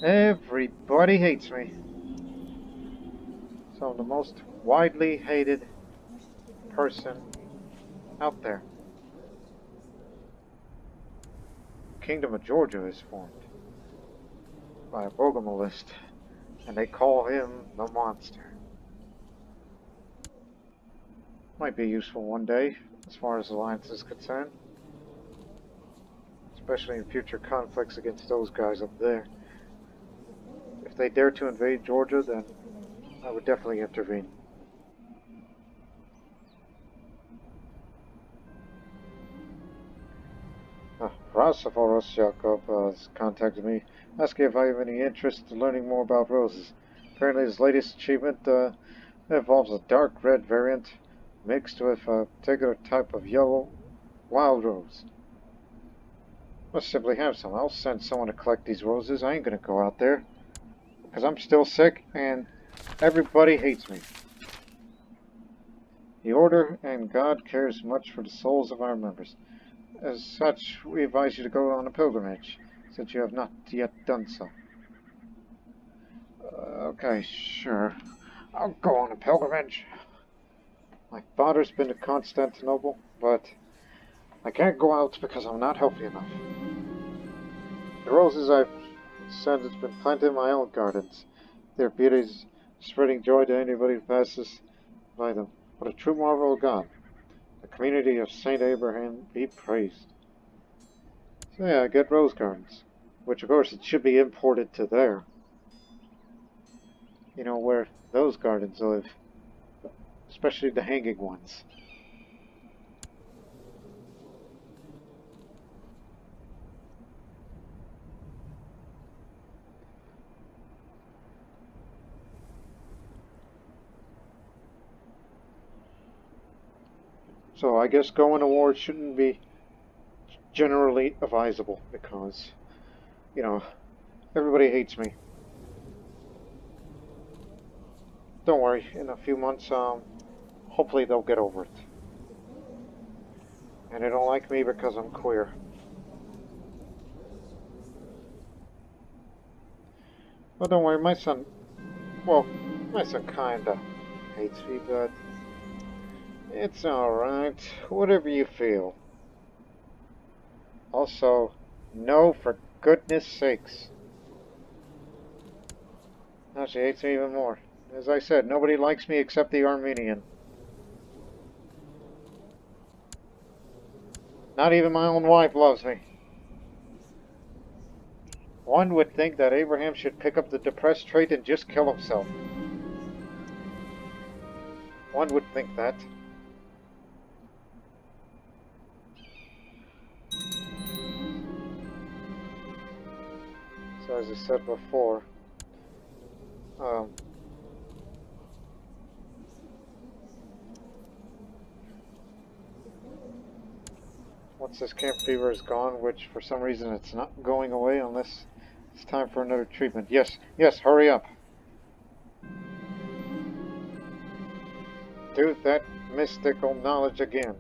everybody hates me. So, I'm the most widely hated person out there. Kingdom of Georgia is formed by a Bogomalist, and they call him the Monster. Might be useful one day, as far as alliance is concerned. Especially in future conflicts against those guys up there. If they dare to invade Georgia, then I would definitely intervene. Rasiforos Jacob has contacted me, asking if I have any interest in learning more about roses. Apparently his latest achievement involves a dark red variant mixed with a particular type of yellow wild rose. Must simply have some. I'll send someone to collect these roses. I ain't gonna go out there, because I'm still sick and everybody hates me. The Order and God cares much for the souls of our members. As such, we advise you to go on a pilgrimage, since you have not yet done so. Okay, sure. I'll go on a pilgrimage. My father's been to Constantinople, but I can't go out because I'm not healthy enough. The roses I've sent has been planted in my own gardens. Their beauties spreading joy to anybody who passes by them. What a true marvel of God. The community of St. Abraham be praised. So yeah, I get rose gardens. Which of course it should be imported to there. You know, where those gardens live. especially the hanging ones. So I guess going to war shouldn't be generally advisable because, you know, everybody hates me. Don't worry, in a few months, hopefully they'll get over it. And they don't like me because I'm queer. Well, don't worry, my son kinda hates me, but it's alright. Whatever you feel. Also, no, for goodness sakes. Now she hates me even more. As I said, nobody likes me except the Armenian. Not even my own wife loves me. One would think that Abraham should pick up the depressed trait and just kill himself. One would think that. So as I said before, once this camp fever is gone, which for some reason it's not going away unless it's time for another treatment. Yes, yes, hurry up. Do that mystical knowledge again.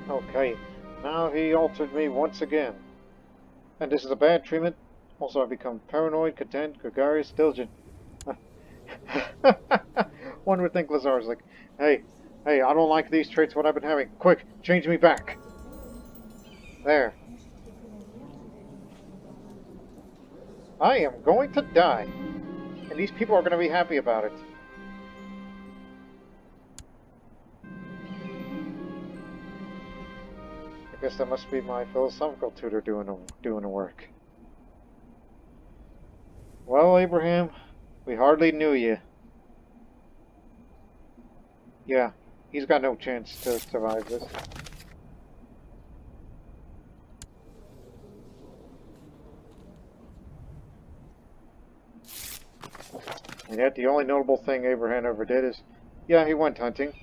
Okay, now he altered me once again. And this is a bad treatment. Also, I become paranoid, content, gregarious, diligent. One would think Lazar's like, hey, I don't like these traits, what I've been having. Quick, change me back. There. I am going to die. And these people are going to be happy about it. I guess that must be my philosophical tutor doing the work. Well, Abraham, we hardly knew you. Yeah, he's got no chance to survive this. And yet the only notable thing Abraham ever did is, yeah, he went hunting.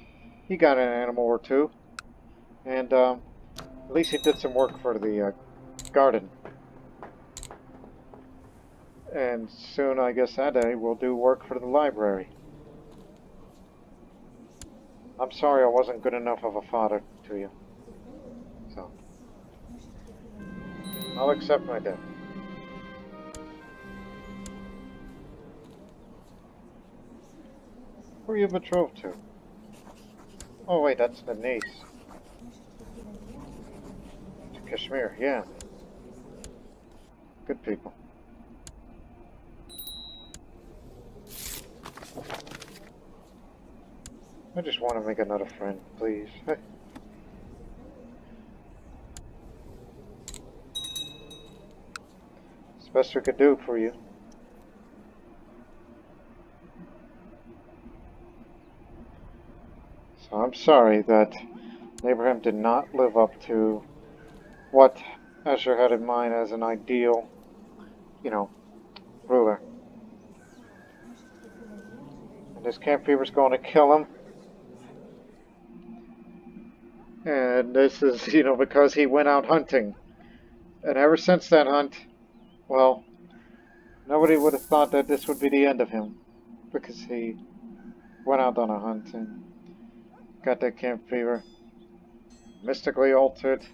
He got an animal or two. And at least he did some work for the garden. And soon, I guess that day, we'll do work for the library. I'm sorry I wasn't good enough of a father to you. So, I'll accept my death. Who are you betrothed to? Oh wait, that's the niece. To Kashmir, yeah. Good people. I just want to make another friend, please. It's the best we could do for you. So I'm sorry that Abraham did not live up to what Ashur had in mind as an ideal, ruler. And this camp fever's going to kill him. And this is, because he went out hunting. And ever since that hunt, well, nobody would have thought that this would be the end of him. Because he went out on a hunt and got that camp fever. Mystically altered.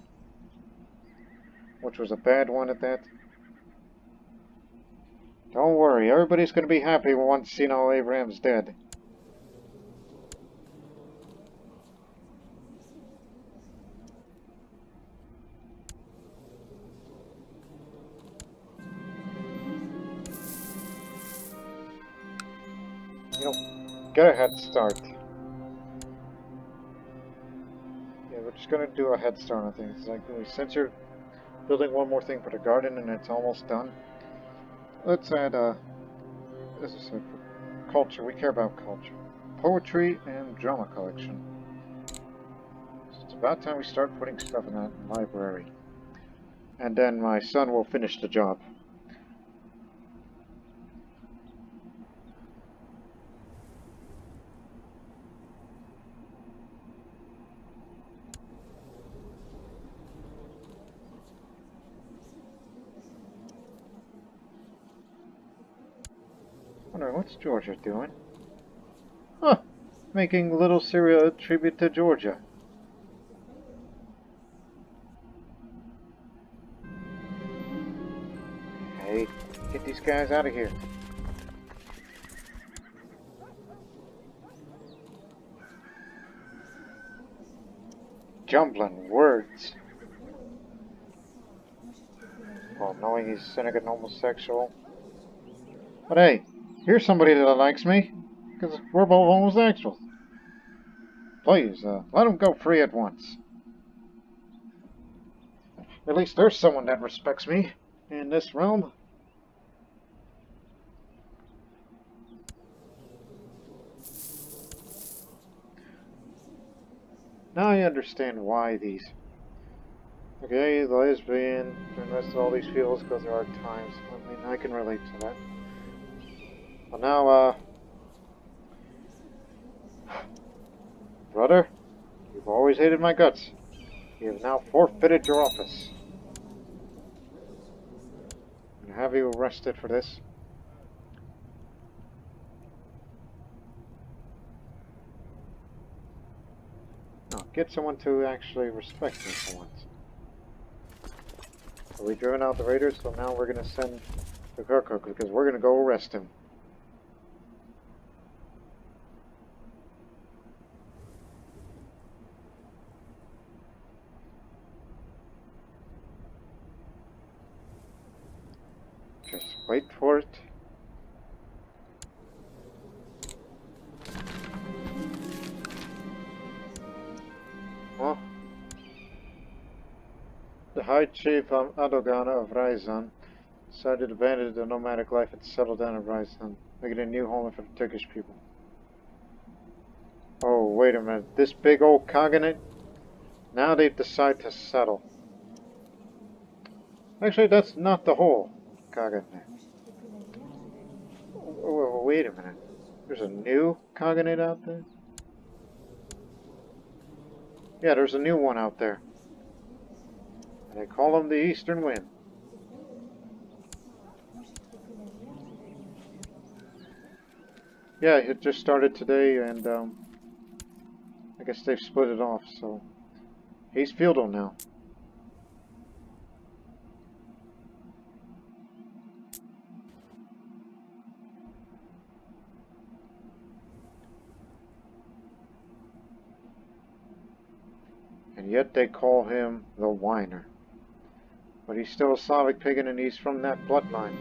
Which was a bad one at that. Don't worry, everybody's going to be happy once, Abraham's dead. Get a head start. Yeah, we're just going to do a head start on things. It's like, since you're building one more thing for the garden and it's almost done, let's add, as I said, culture. We care about culture. Poetry and drama collection. So it's about time we start putting stuff in that library. And then my son will finish the job. Wondering what's Georgia doing? Huh! Making Little Syria a tribute to Georgia. Hey, get these guys out of here. Jumbling words. Well, knowing he's cynic and homosexual. But hey, here's somebody that likes me. Because we're both homosexuals. Please, let him go free at once. At least there's someone that respects me in this realm. Now I understand why these... Okay, the lesbian, the rest of all these feels because there are times. I mean, I can relate to that. But now, brother, you've always hated my guts. You have now forfeited your office. And have you arrested for this? No, get someone to actually respect me for once. So we driven out the raiders, so now we're gonna send the Kirkuk because we're gonna go arrest him. Just wait for it. Well, the High Chief Adogan of Raizan decided to abandon the nomadic life and settle down in Raizan, making a new home for the Turkish people. Oh, wait a minute. This big old Khaganate? Now they've decided to settle. Actually, that's not the whole Khaganate. Oh, wait a minute. There's a new Khaganate out there? Yeah, there's a new one out there. And they call him the Eastern Wind. Yeah, it just started today, and I guess they've split it off, so he's Feudal now. And yet they call him the Whiner. But he's still a Slavic pagan and he's from that bloodline.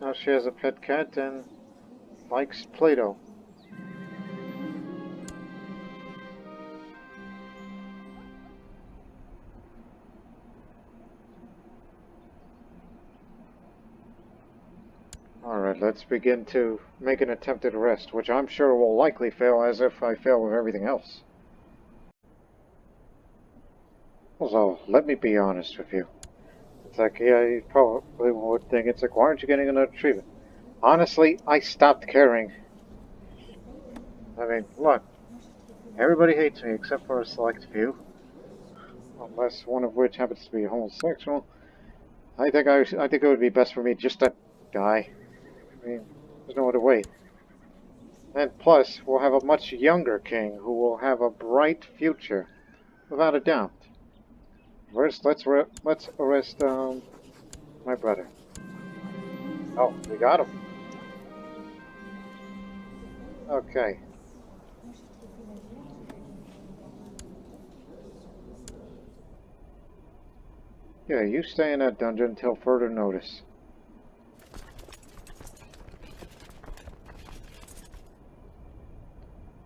Now she has a pet cat and likes Play-Doh. Alright, let's begin to make an attempted arrest, which I'm sure will likely fail as if I fail with everything else. Also, let me be honest with you. It's like, yeah, you probably would think it's like, why aren't you getting another treatment? Honestly, I stopped caring. I mean, look, everybody hates me except for a select few. Unless one of which happens to be homosexual. I think it would be best for me just to die. I mean, there's no other way. And plus, we'll have a much younger king who will have a bright future, without a doubt. First, let's arrest my brother. Oh, we got him. Okay. Yeah, you stay in that dungeon until further notice.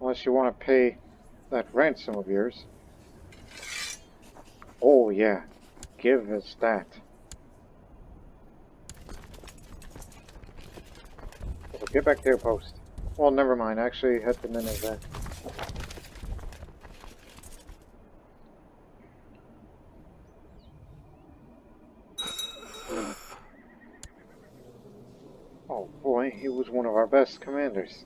Unless you want to pay that ransom of yours. Oh yeah, give us that. So get back to your post. Well, never mind. Actually, head to Nineveh. Oh boy, he was one of our best commanders.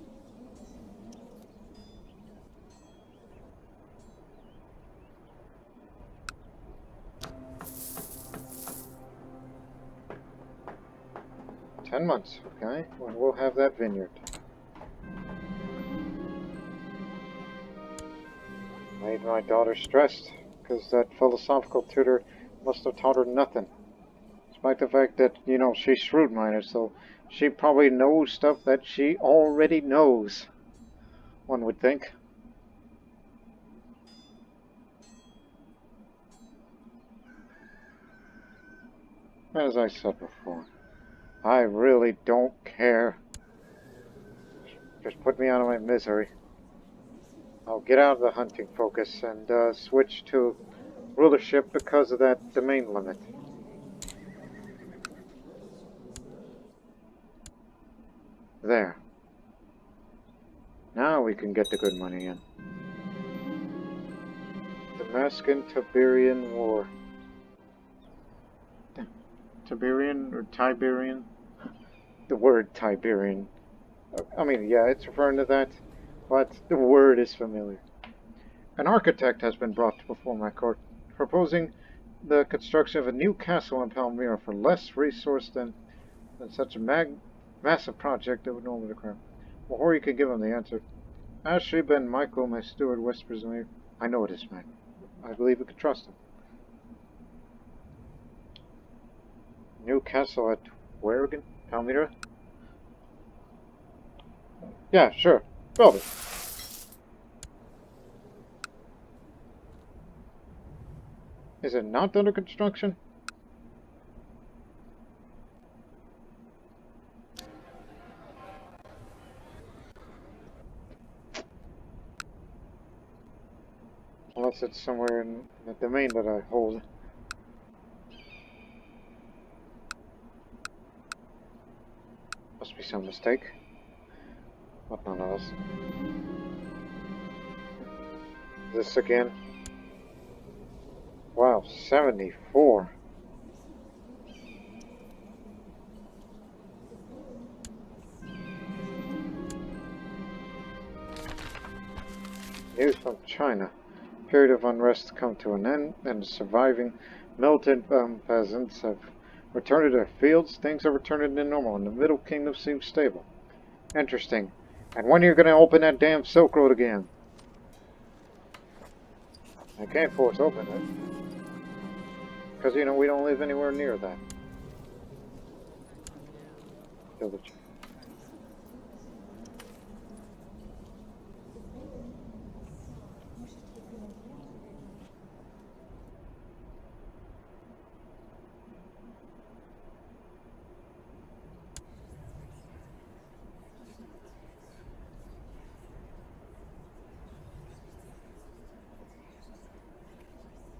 $10 months, okay? Well, we'll have that vineyard. Made my daughter stressed, because that philosophical tutor must have taught her nothing. Despite the fact that, you know, she's shrewd-minded, so she probably knows stuff that she already knows, one would think. As I said before, I really don't care. Just put me out of my misery. I'll get out of the hunting focus and switch to rulership because of that domain limit. There. Now we can get the good money in. Damascus-Tiberian War. Tiberian or Tiberian? The word Tiberian. I mean, yeah, it's referring to that, but the word is familiar. An architect has been brought before my court, proposing the construction of a new castle in Palmyra for less resource than such a massive project that would normally require. Before you could give him the answer, Ashley Ben Michael, my steward, whispers to me, I know this man. I believe we could trust him. New castle at where again? Palmyra? Yeah, sure. Build it. Is it not under construction? Unless it's somewhere in the domain that I hold. Must be some mistake. But none of us. This again. Wow, 74. News from China. Period of unrest come to an end, and the surviving militant peasants have returned to their fields. Things are returning to normal, and the Middle Kingdom seems stable. Interesting. And when are you going to open that damn Silk Road again? I can't force open it. Because, you know, we don't live anywhere near that. Village.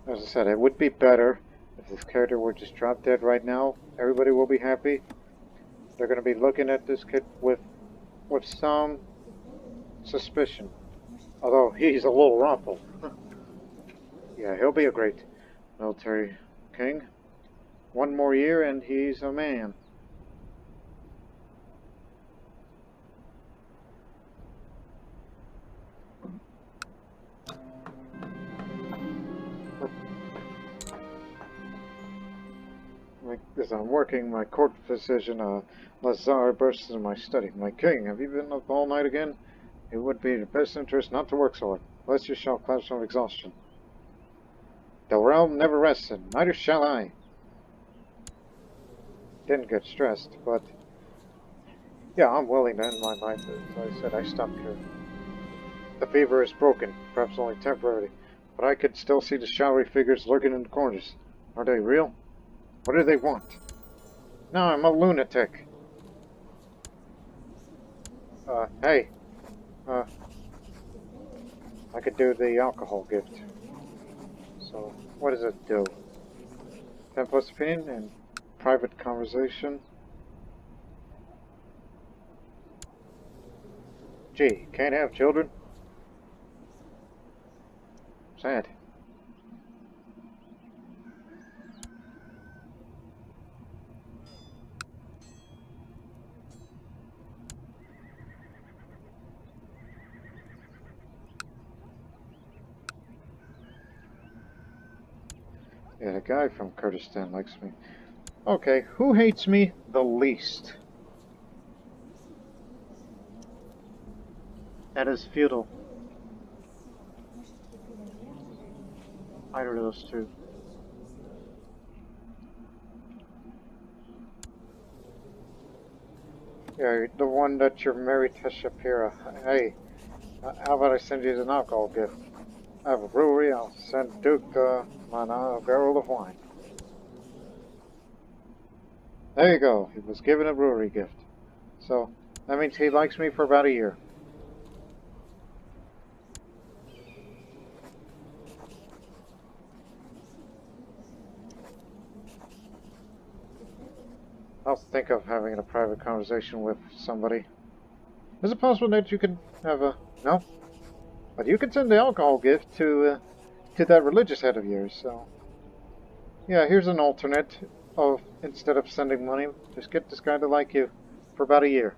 As I said, it would be better if this character were just drop dead right now. Everybody will be happy. They're going to be looking at this kid with some suspicion. Although he's a little rumpled. Yeah, he'll be a great military king. One more year and he's a man. As I'm working, my court physician, Lazar, bursts into my study. My king, have you been up all night again? It would be in your best interest not to work so hard, lest you shall collapse from exhaustion. The realm never rests, and neither shall I. Didn't get stressed, but yeah, I'm willing to end my life. As I said, I stopped here. The fever is broken, perhaps only temporarily, but I could still see the shadowy figures lurking in the corners. Are they real? What do they want? No, I'm a lunatic. Hey. I could do the alcohol gift. So, what does it do? 10 plus opinion and private conversation. Gee, can't have children? Sad. Yeah, the guy from Kurdistan likes me. Okay, who hates me the least? That is feudal. Either of those two. Yeah, the one that you're married to Shapira. Hey, how about I send you an alcohol gift? I have a brewery, I'll send Duke Mana a barrel of wine. There you go, he was given a brewery gift. So, that means he likes me for about a year. I'll think of having a private conversation with somebody. Is it possible that you can have a... No? But you can send the alcohol gift to that religious head of yours, so... Yeah, here's an alternate of, instead of sending money, just get this guy to like you for about a year.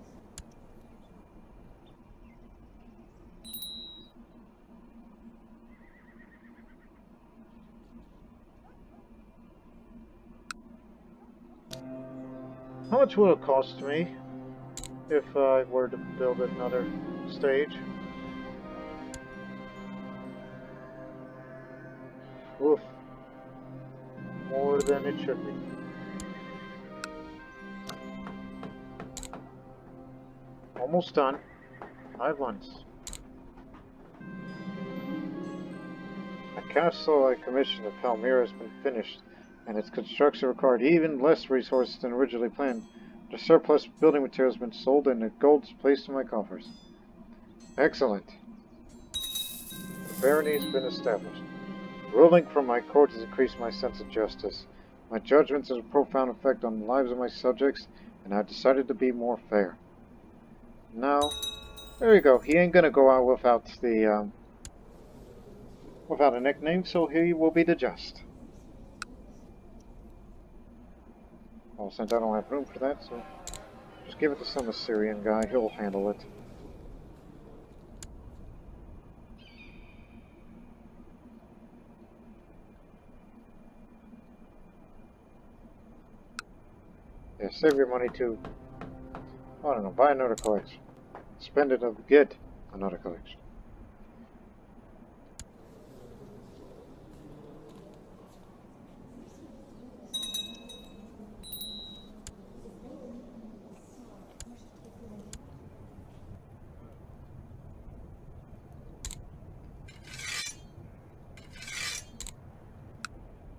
How much will it cost me if I were to build another stage? Oof. More than it should be. Almost done. 5 months. A castle I commissioned at Palmyra has been finished, and its construction required even less resources than originally planned. The surplus building materials have been sold and the gold is placed in my coffers. Excellent. The barony has been established. Ruling from my court has increased my sense of justice. My judgments have a profound effect on the lives of my subjects, and I've decided to be more fair. Now, there you go. He ain't gonna go out without the, without a nickname, so he will be the just. Well, since I don't have room for that, so just give it to some Assyrian guy. He'll handle it. Yeah, save your money too. I don't know, buy another collection. Spend it to get another collection.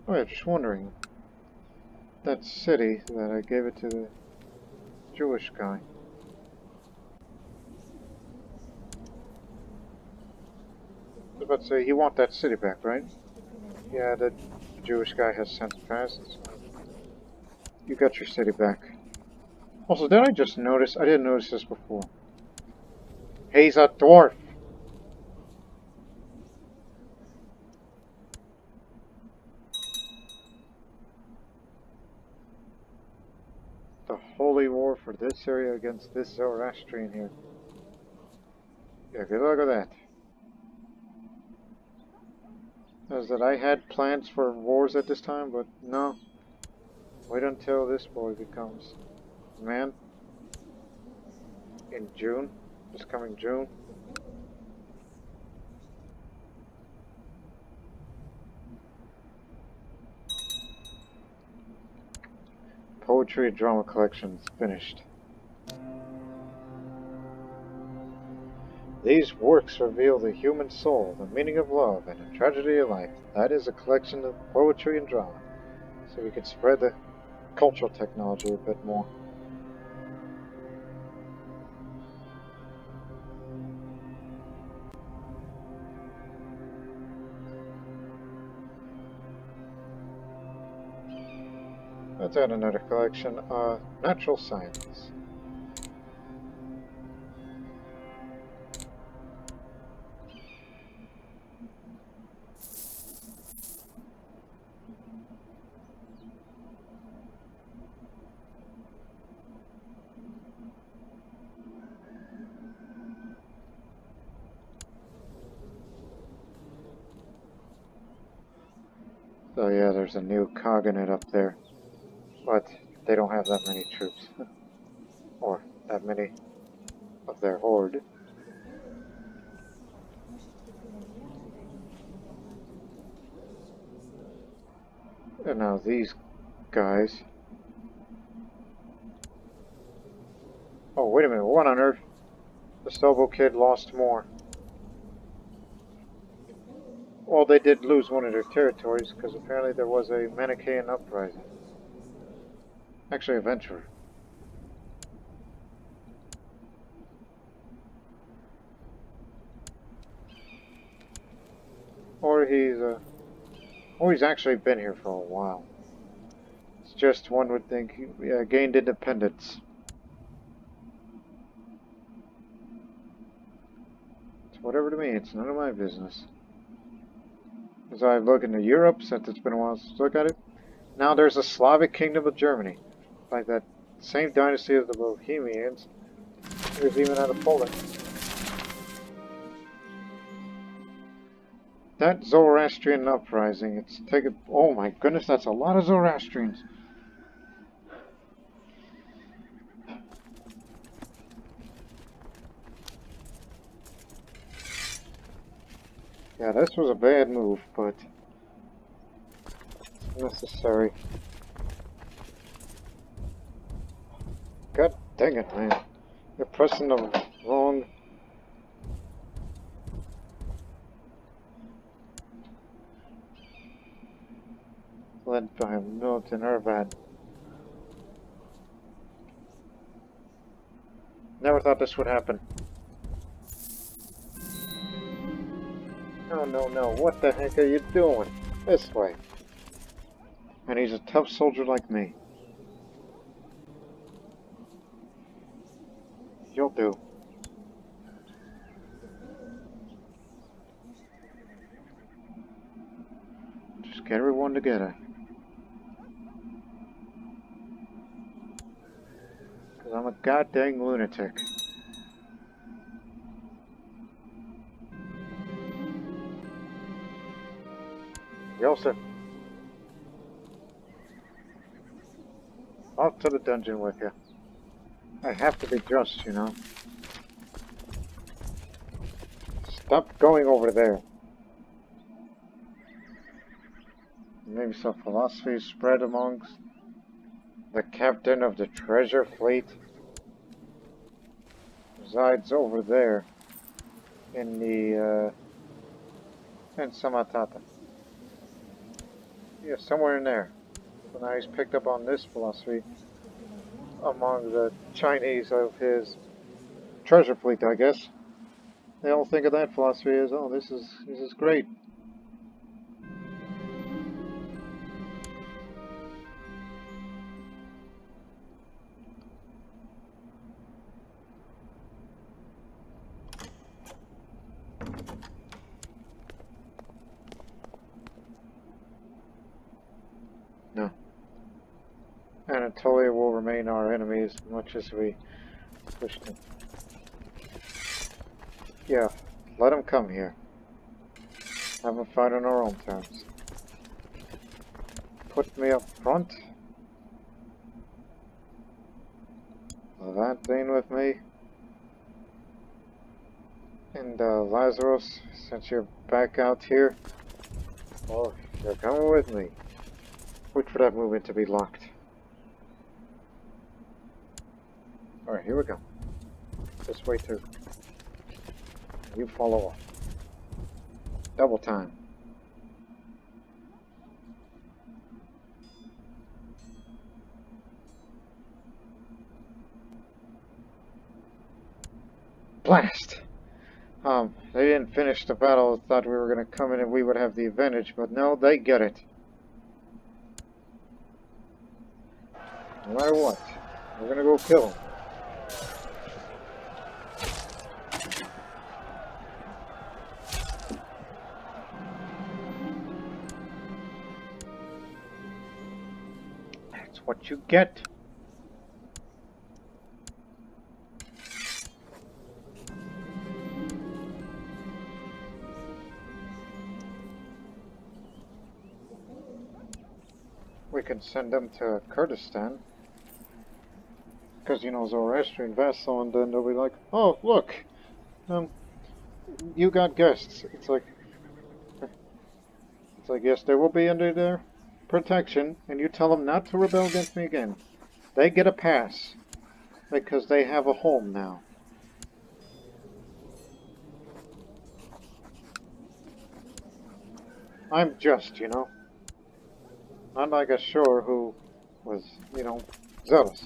Oh yeah, just wondering. That city that I gave it to the Jewish guy. I was about to say, you want that city back, right? Yeah, the Jewish guy has since passed. So you got your city back. Also, did I just notice? I didn't notice this before. He's a dwarf! The holy war for this area against this Zoroastrian here. Yeah, good luck with that. Is that I had plans for wars at this time, but no. Wait until this boy becomes man in June, this coming June. Poetry and drama collections finished. These works reveal the human soul, the meaning of love, and the tragedy of life. That is a collection of poetry and drama. So we could spread the cultural technology a bit more. Let's add another collection. Natural science. So yeah, there's a new cognate up there, but they don't have that many troops, or that many of their horde. And now these guys. Oh, wait a minute, what on earth? The Stobo kid lost more. Well, they did lose one of their territories, because apparently there was a Manichaean uprising. Actually, a venturer. Or he's actually been here for a while. It's just one would think he gained independence. It's whatever to me, it's none of my business. As I look into Europe, since it's been a while since I look at it, now there's a Slavic kingdom of Germany. Like that same dynasty of the Bohemians. There's even out of Poland. That Zoroastrian uprising, it's taken... Oh my goodness, that's a lot of Zoroastrians. Yeah, this was a bad move, but it's necessary. God dang it, man. You're pressing the wrong... led by Militant Urban. Never thought this would happen. No, no, no. What the heck are you doing? This way. And he's a tough soldier like me. You'll do. Just get everyone together. Because I'm a goddamn lunatic. Yosef. Off to the dungeon with you. I have to be just, you know. Stop going over there. Maybe some philosophy spread amongst the captain of the treasure fleet. Resides over there in the in Samatata. Yeah, somewhere in there. So now he's picked up on this philosophy among the Chinese of his treasure fleet, I guess. They all think of that philosophy as, oh, this is great. No. Anatolia will remain our enemy as much as we wish to. Yeah, let them come here. Have a fight on our own terms. Put me up front. Levantine with me. And Lazarus, since you're back out here, well, you're coming with me. Wait for that movement to be locked. Alright, here we go. This way too. You follow up. Double time. Blast! They didn't finish the battle. Thought we were going to come in and we would have the advantage, but no, they get it. No matter what. We're gonna go kill him. That's what you get. We can send them to Kurdistan. Because, you know, Zoroastrian vassal, and then they'll be like, oh, look, um, you got guests. It's like, yes, they will be under their protection, and you tell them not to rebel against me again. They get a pass, because they have a home now. I'm just, you know. Not like Ashur, who was, you know, zealous.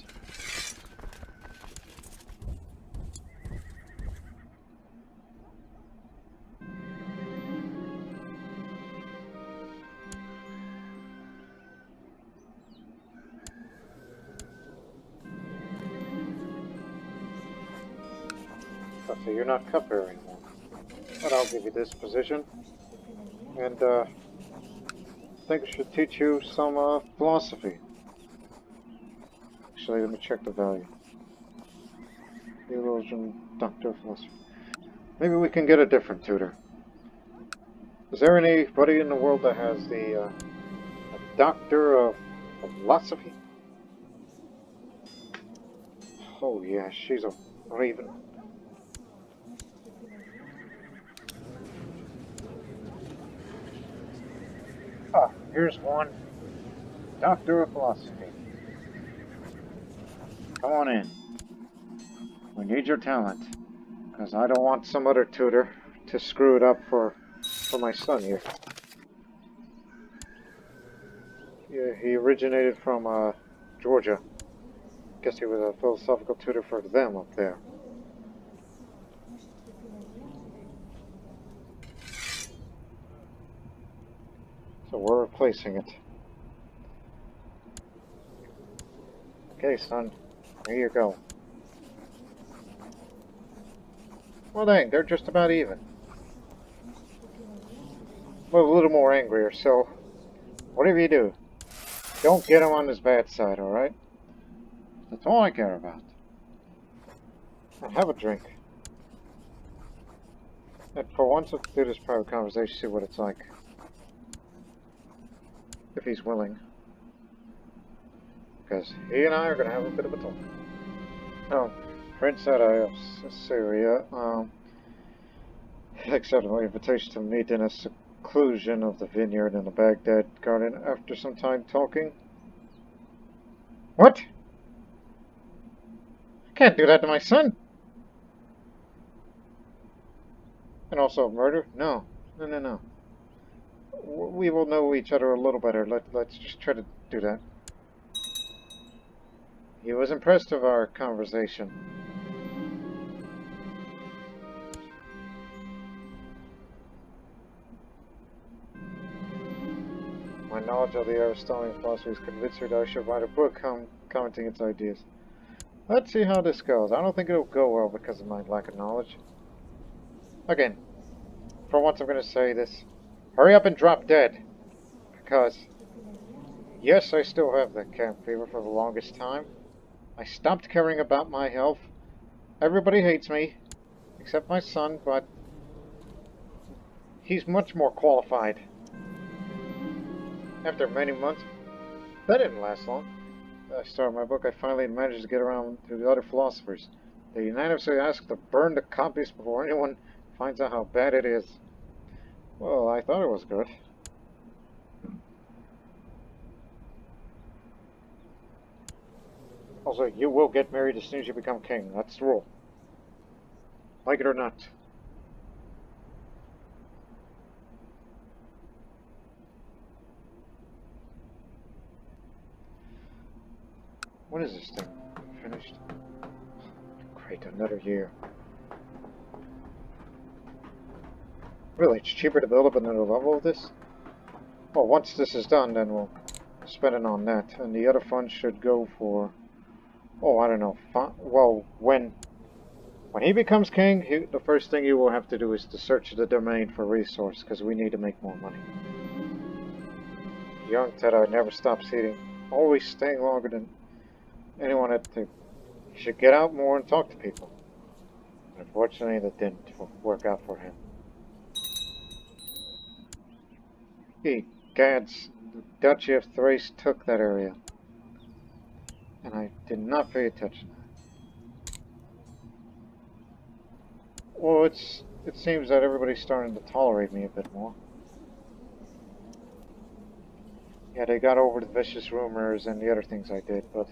So you're not cupbearer anymore. But I'll give you this position. And, I think I should teach you some, philosophy. Actually, let me check the value. Theologian, Doctor of Philosophy. Maybe we can get a different tutor. Is there anybody in the world that has the, a Doctor of Philosophy? Oh yeah, she's a raven. Ah, here's one. Doctor of Philosophy. Come on in. We need your talent. Because I don't want some other tutor to screw it up for my son here. Yeah, he originated from, Georgia. Guess he was a philosophical tutor for them up there. So we're replacing it. Okay, son. Here you go. Well, dang, they're just about even. Well, a little more angrier, so whatever you do, don't get him on his bad side, alright? That's all I care about. Now, have a drink. And for once, let's do this private conversation, see what it's like. If he's willing. Because he and I are going to have a bit of a talk. Oh, Prince of Assyria, accepted my invitation to meet in a seclusion of the vineyard in the Baghdad garden after some time talking. What? I can't do that to my son! And also murder? No. No, no, no. We will know each other a little better. Let's just try to do that. He was impressed with our conversation. My knowledge of the Aristotelian philosophy is convinced her that I should write a book commenting its ideas. Let's see how this goes. I don't think it'll go well because of my lack of knowledge. Again, for once I'm going to say this. Hurry up and drop dead. Because, yes, I still have the camp fever for the longest time. I stopped caring about my health. Everybody hates me, except my son, but he's much more qualified. After many months, that didn't last long. I started my book, I finally managed to get around to the other philosophers. They unanimously asked to burn the copies before anyone finds out how bad it is. Well, I thought it was good. Also, you will get married as soon as you become king. That's the rule. Like it or not. When is this thing finished? Great, another year. Really, it's cheaper to build up another level of this? Well, once this is done, then we'll spend it on that, and the other funds should go for, oh, I don't know, well, when he becomes king, the first thing you will have to do is to search the domain for resource, because we need to make more money. Young Ted never stops eating, always staying longer than anyone at the... He should get out more and talk to people. Unfortunately, that didn't work out for him. Gads, the Duchy of Thrace took that area, and I did not pay attention. Well, it seems that everybody's starting to tolerate me a bit more. Yeah, they got over the vicious rumors and the other things I did, but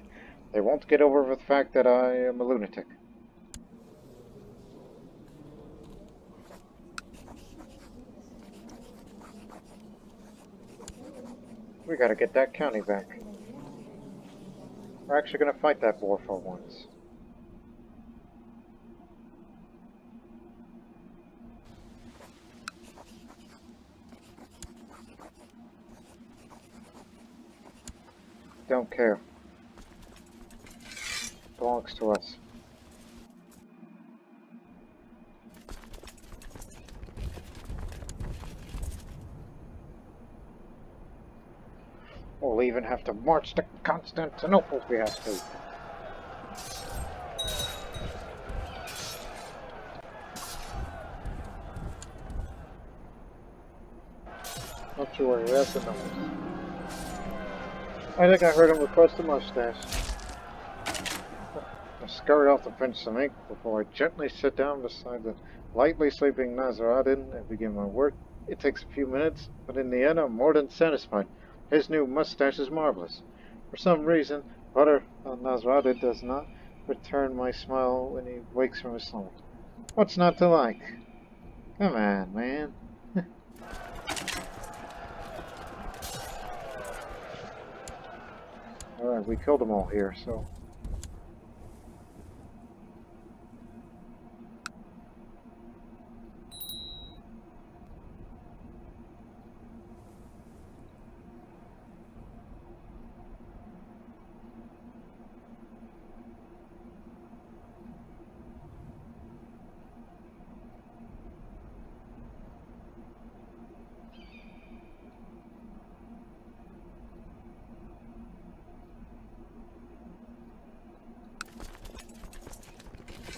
they won't get over the fact that I am a lunatic. We gotta get that county back. We're actually gonna fight that war for once. Don't care. Belongs to us. We'll even have to march to Constantinople if we have to. Don't you worry, that's the numbers. I think I heard him request a mustache. I scurried off to pinch some ink before I gently sit down beside the lightly sleeping Maseradin and begin my work. It takes a few minutes, but in the end I'm more than satisfied. His new mustache is marvelous. For some reason, Brother Nasradin does not return my smile when he wakes from his slumber. What's not to like? Come on, man. Alright, we killed them all here, so...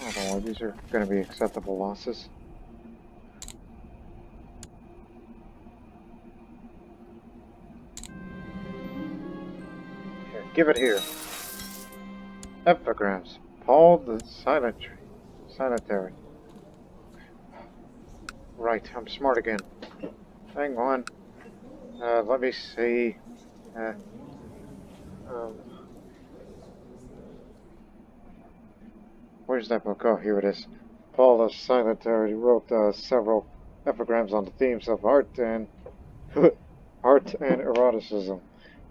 I don't know, these are going to be acceptable losses. Here, give it here. Epigrams. Paul the Silentary. Right, I'm smart again. Hang on. Let me see. Where's that book? Oh, here it is. Paul the Silentary wrote several epigrams on the themes of art and art and eroticism.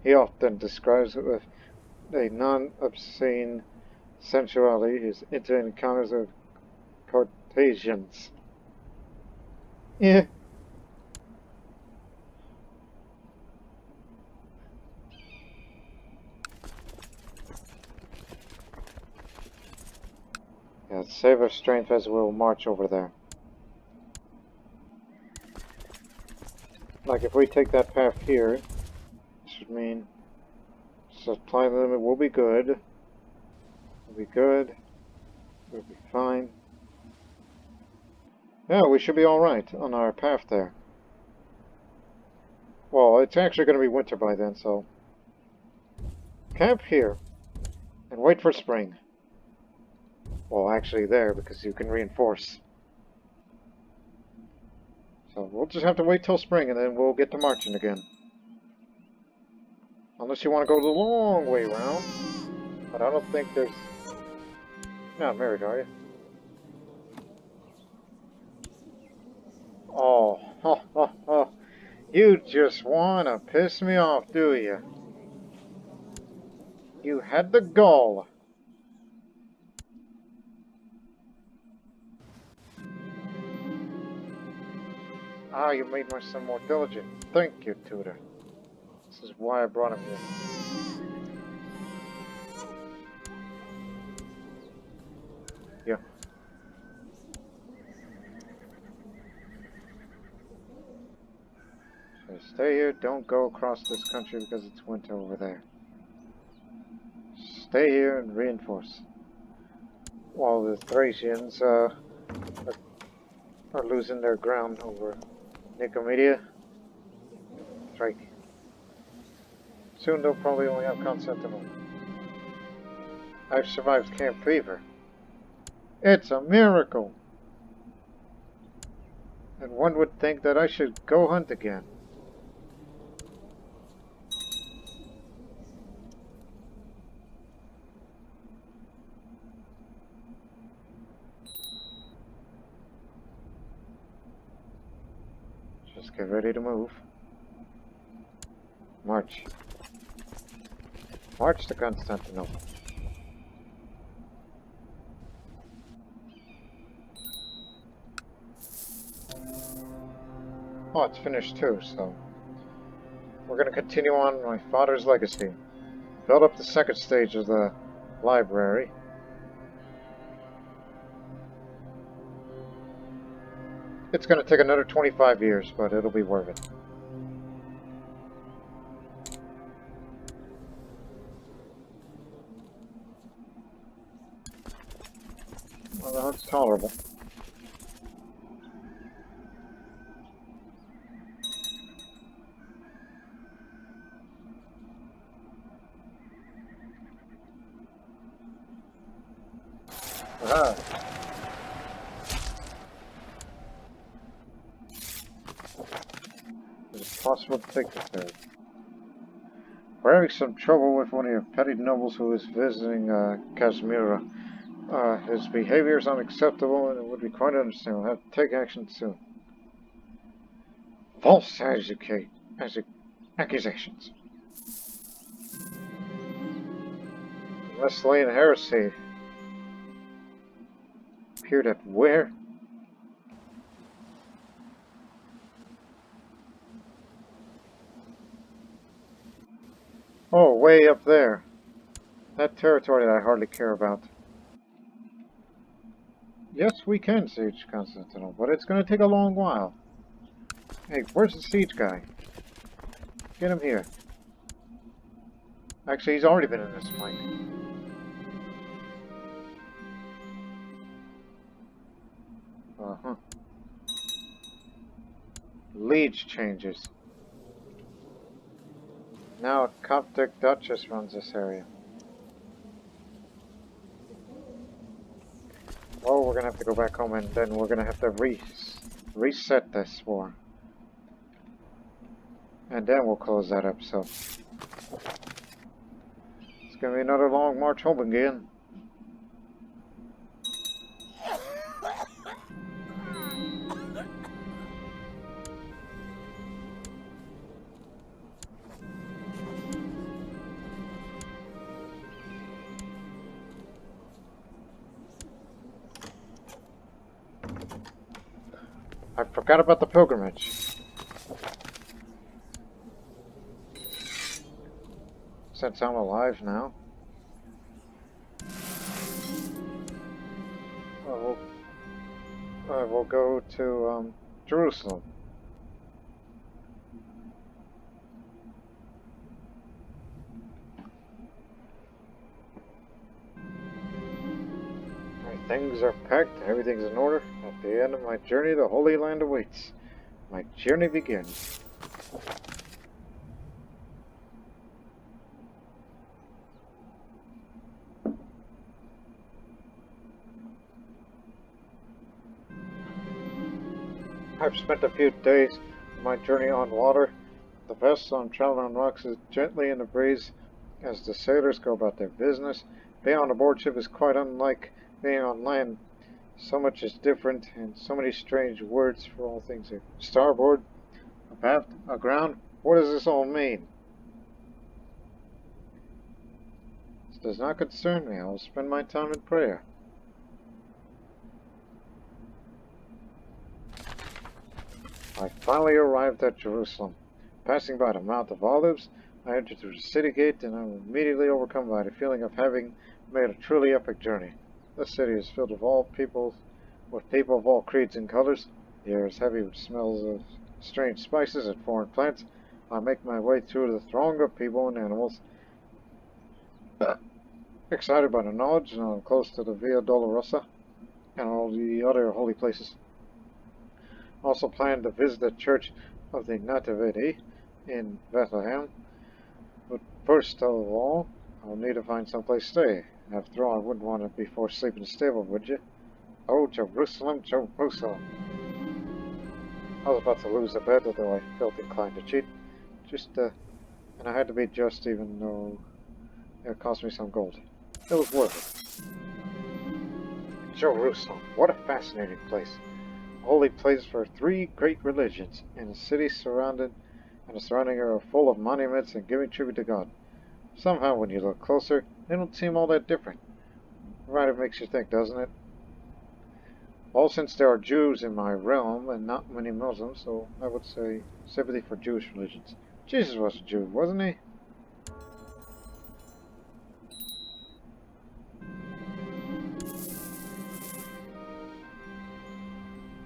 He often describes it with a non-obscene sensuality his intimate encounters with courtesans. Yeah. Yeah, save our strength as we'll march over there. Like if we take that path here, it should mean supply limit will be good. We'll be good. We'll be fine. Yeah, we should be alright on our path there. Well, it's actually going to be winter by then, so... Camp here. And wait for spring. Well, actually there, because you can reinforce. So we'll just have to wait till spring, and then we'll get to marching again. Unless you want to go the long way around. But I don't think there's... You're not married, are you? Oh, you just want to piss me off, do you? You had the gall. Ah, you made my son more diligent. Thank you, tutor. This is why I brought him here. Yeah. So stay here. Don't go across this country because it's winter over there. Stay here and reinforce. While the Thracians are losing their ground over Nicomedia. Thrace. Soon they'll probably only have Constantinople. I've survived Camp Fever. It's a miracle! And one would think that I should go hunt again. Just get ready to move. March. March to Constantinople. Oh, it's finished too, so we're going to continue on my father's legacy. Build up the second stage of the library. It's going to take another 25 years, but it'll be worth it. Well, that's tolerable. Ah. Is it possible to take the third? We're having some trouble with one of your petty nobles who is visiting Kashmira. His behavior is unacceptable and it would be quite understandable. We'll have to take action soon. False accusations. Misleading heresy. Appeared at where? Oh, way up there. That territory that I hardly care about. Yes, we can siege Constantinople, but it's going to take a long while. Hey, where's the siege guy? Get him here. Actually, he's already been in this fight. Uh-huh. Liege changes. Now a Coptic Duchess runs this area. Oh, we're gonna have to go back home and then we're gonna have to reset this war. And then we'll close that up, so. It's gonna be another long march home again. I forgot about the pilgrimage. Since I'm alive now. We'll go to Jerusalem. Things are packed, everything's in order. At the end of my journey, the Holy Land awaits. My journey begins. I've spent a few days on my journey on water. The vessel I'm traveling on rocks is gently in the breeze as the sailors go about their business. Being on a board ship is quite unlike being on land. So much is different, and so many strange words for all things here. Starboard, abaft, aground. What does this all mean? This does not concern me. I will spend my time in prayer. I finally arrived at Jerusalem. Passing by the Mount of Olives, I enter through the city gate, and I'm immediately overcome by the feeling of having made a truly epic journey. This city is filled with people of all creeds and colors. The air is heavy with smells of strange spices and foreign plants. I make my way through the throng of people and animals, excited by the knowledge that I'm close to the Via Dolorosa and all the other holy places. I also plan to visit the Church of the Nativity in Bethlehem. But first of all, I'll need to find someplace to stay. After all, I wouldn't want to be forced to sleep in a stable, would you? Oh, Jerusalem, Jerusalem. I was about to lose the bed, although I felt inclined to cheat. And I had to be just, even though it cost me some gold. It was worth it. Jerusalem, what a fascinating place. A holy place for three great religions, and a city surrounding area full of monuments and giving tribute to God. Somehow, when you look closer, they don't seem all that different. Right, it makes you think, doesn't it? Well, since there are Jews in my realm and not many Muslims, so I would say sympathy for Jewish religions. Jesus was a Jew, wasn't he?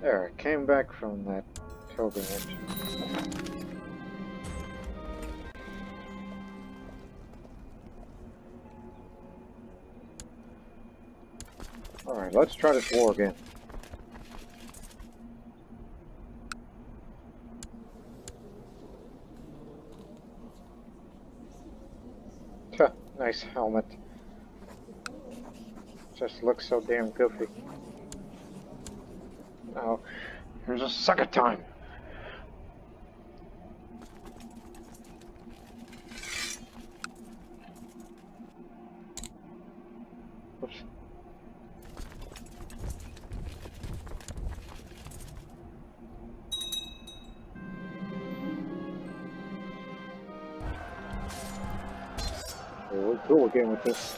There, I came back from that pilgrimage. Alright, let's try this war again. Nice helmet. Just looks so damn goofy. Now, here's a second time. Oops. We'll go again with this.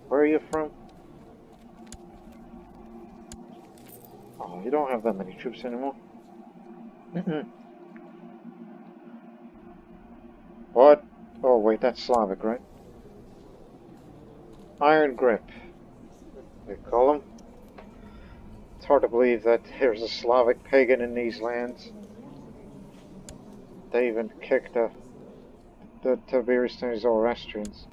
Where are you from? Oh, you don't have that many troops anymore. What? Oh, wait, that's Slavic, right? Iron Grip, they call them. It's hard to believe that there's a Slavic pagan in these lands. They even kicked the Tiberius and Zoroastrians.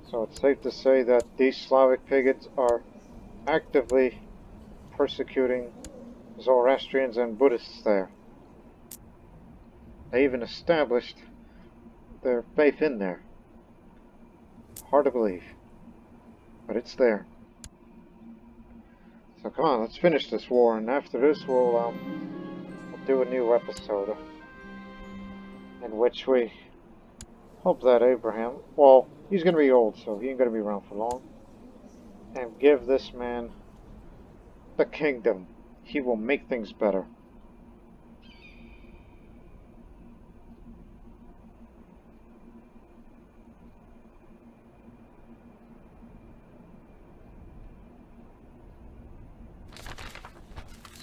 So it's safe to say that these Slavic pagans are actively persecuting Zoroastrians and Buddhists there. They even established their faith in there. Hard to believe, but it's there. So come on, let's finish this war, and after this we'll do a new episode in which we hope that Abraham, well, he's going to be old, so he ain't going to be around for long, and give this man the kingdom. He will make things better.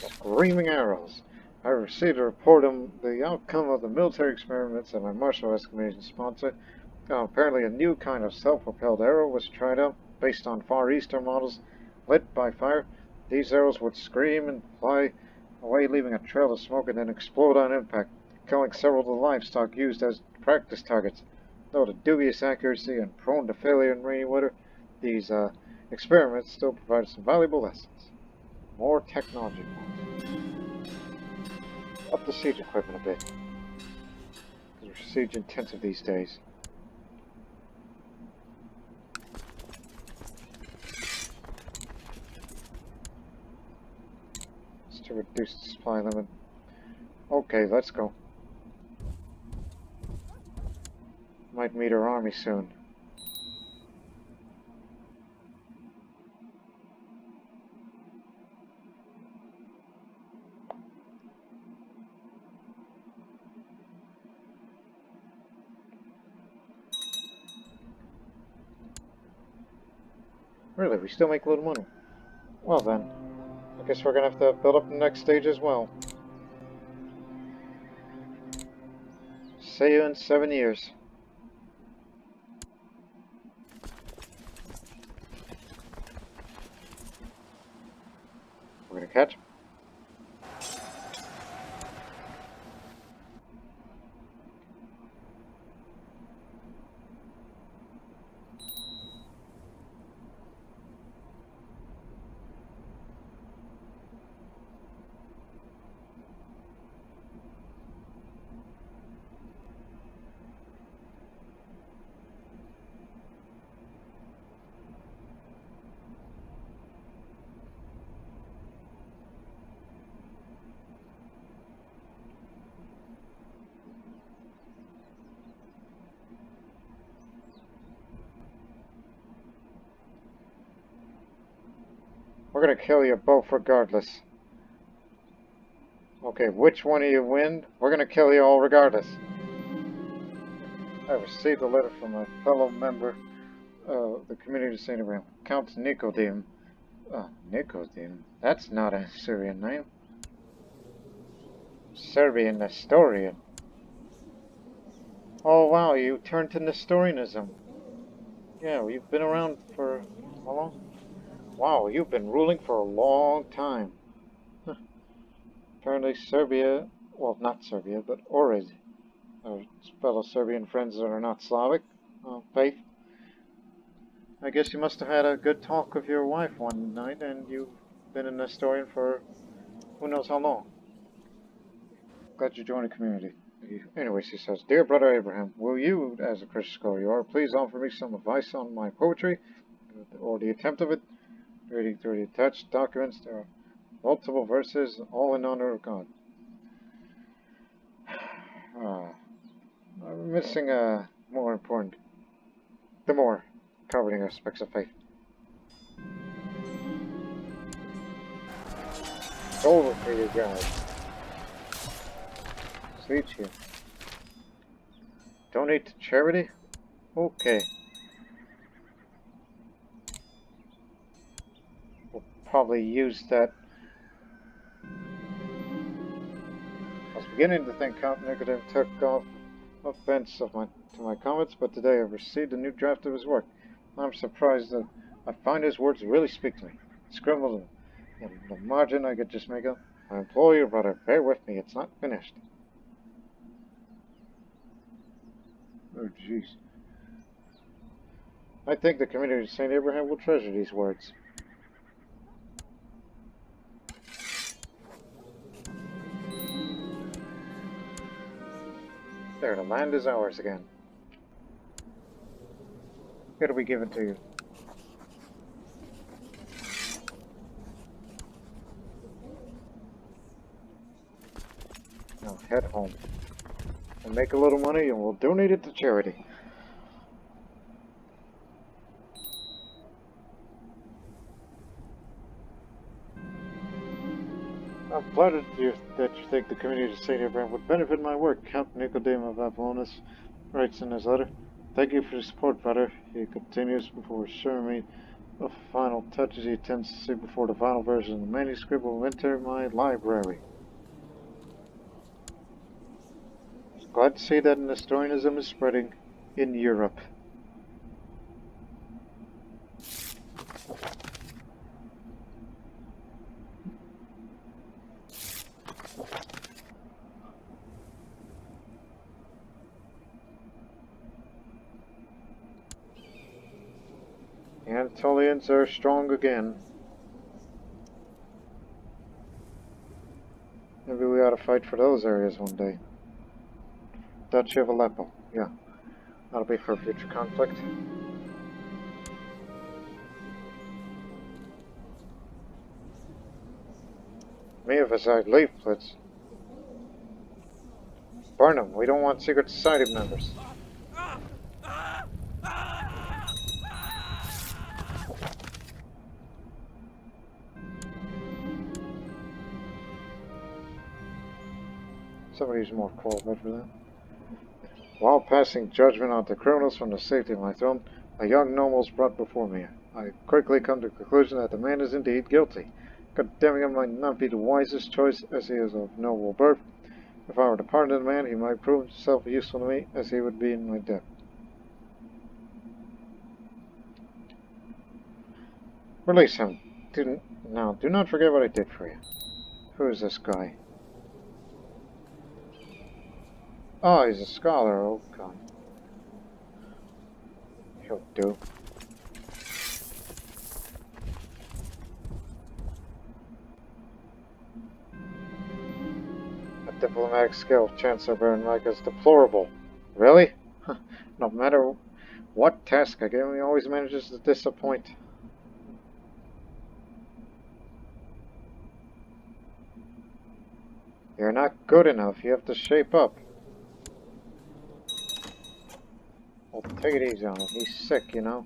Screaming arrows. I received a report on the outcome of the military experiments that my martial arts commission sponsored. Apparently a new kind of self-propelled arrow was tried out based on Far Eastern models lit by fire. These arrows would scream and fly away, leaving a trail of smoke and then explode on impact, killing several of the livestock used as practice targets. Though the dubious accuracy and prone to failure in rainy weather, these experiments still provided some valuable lessons. More technology points. Up the siege equipment a bit. Because we're siege intensive these days. It's to reduce the supply limit. Okay, let's go. Might meet our army soon. Really, we still make a little money. Well then, I guess we're gonna have to build up the next stage as well. See you in 7 years. We're gonna catch him. We're gonna kill you both regardless. Okay, which one of you win? We're gonna kill you all regardless. I received a letter from a fellow member of the community of St. Abraham, Count Nicodeme. Nicodeme? That's not a Syrian name. Serbian Nestorian. Oh wow, you turned to Nestorianism. Yeah, you've been around for how long? Wow, you've been ruling for a long time. Huh. Apparently Serbia, well not Serbia, but Ohrid, our fellow Serbian friends that are not Slavic, faith. I guess you must have had a good talk with your wife one night and you've been a Nestorian for who knows how long. Glad you joined the community. Anyways, he says, Dear Brother Abraham, will you, as a Christian scholar you are, please offer me some advice on my poetry, or the attempt of it? Reading through the attached documents, there are multiple verses, all in honor of God. I'm missing a more important, the more comforting aspects of faith. It's over for you guys. Sweet you. Donate to charity? Okay. We'll probably use that. I was beginning to think Count Nicodeme took offense to my comments, but today I've received a new draft of his work. I'm surprised that I find his words really speak to me. Scribbled in the margin I could just make up. I implore you, brother, bear with me, it's not finished. Oh, jeez. I think the community of St. Abraham will treasure these words. There, the land is ours again. It'll be given to you. Now head home. And make a little money and we'll donate it to charity. I'm flattered that you think the community of St. Abraham would benefit my work. Count Nicodeme of Babylonia writes in his letter, Thank you for your support, brother. He continues before showing me the final touches he intends to see before the final version of the manuscript will enter my library. Glad to see that Nestorianism is spreading in Europe. The Anatolians are strong again. Maybe we ought to fight for those areas one day. Duchy of Aleppo, yeah. That'll be for future conflict. Me if I'd leaflets. Burn them, we don't want secret society members. Somebody's more qualified for that. While passing judgment on the criminals from the safety of my throne, a young noble was brought before me. I quickly come to the conclusion that the man is indeed guilty. Condemning him might not be the wisest choice, as he is of noble birth. If I were to pardon the man, he might prove himself useful to me, as he would be in my debt. Release him. Do not forget what I did for you. Who is this guy? Oh, he's a scholar. Oh, God. He'll do. A diplomatic skill, Chancellor Baron Mike, is deplorable. Really? No matter what task I give him, he always manages to disappoint. You're not good enough. You have to shape up. Well, take it easy on him. He's sick, you know.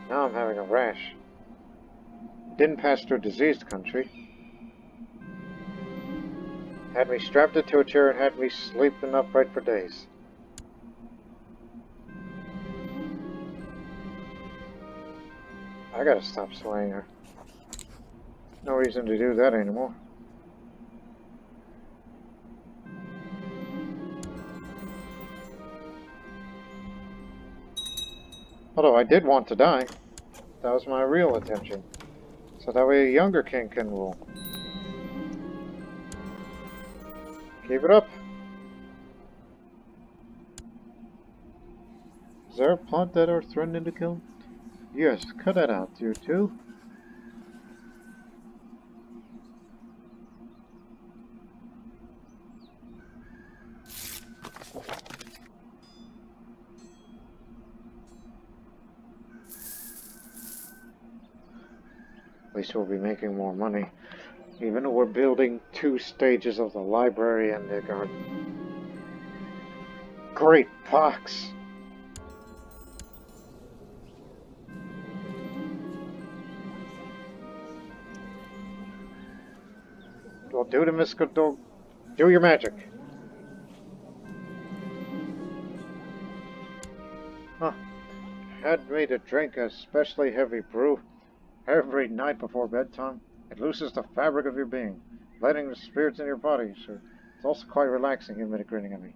Now I'm having a rash. Didn't pass through a diseased country. Had me strapped into a chair and had me sleeping upright for days. I gotta stop swaying her. No reason to do that anymore. Although I did want to die. That was my real intention. So that way a younger king can rule. Keep it up. Is there a plot that are threatening to kill? Yes, cut that out, you two. At least we'll be making more money. Even though we're building 2 stages of the library and the garden. Great pox! Well, do the mystical dog. Do your magic. Huh. Had me to drink a specially heavy brew every night before bedtime. It loosens the fabric of your being, letting the spirits in your body. So it's also quite relaxing, he admitted, grinning at me.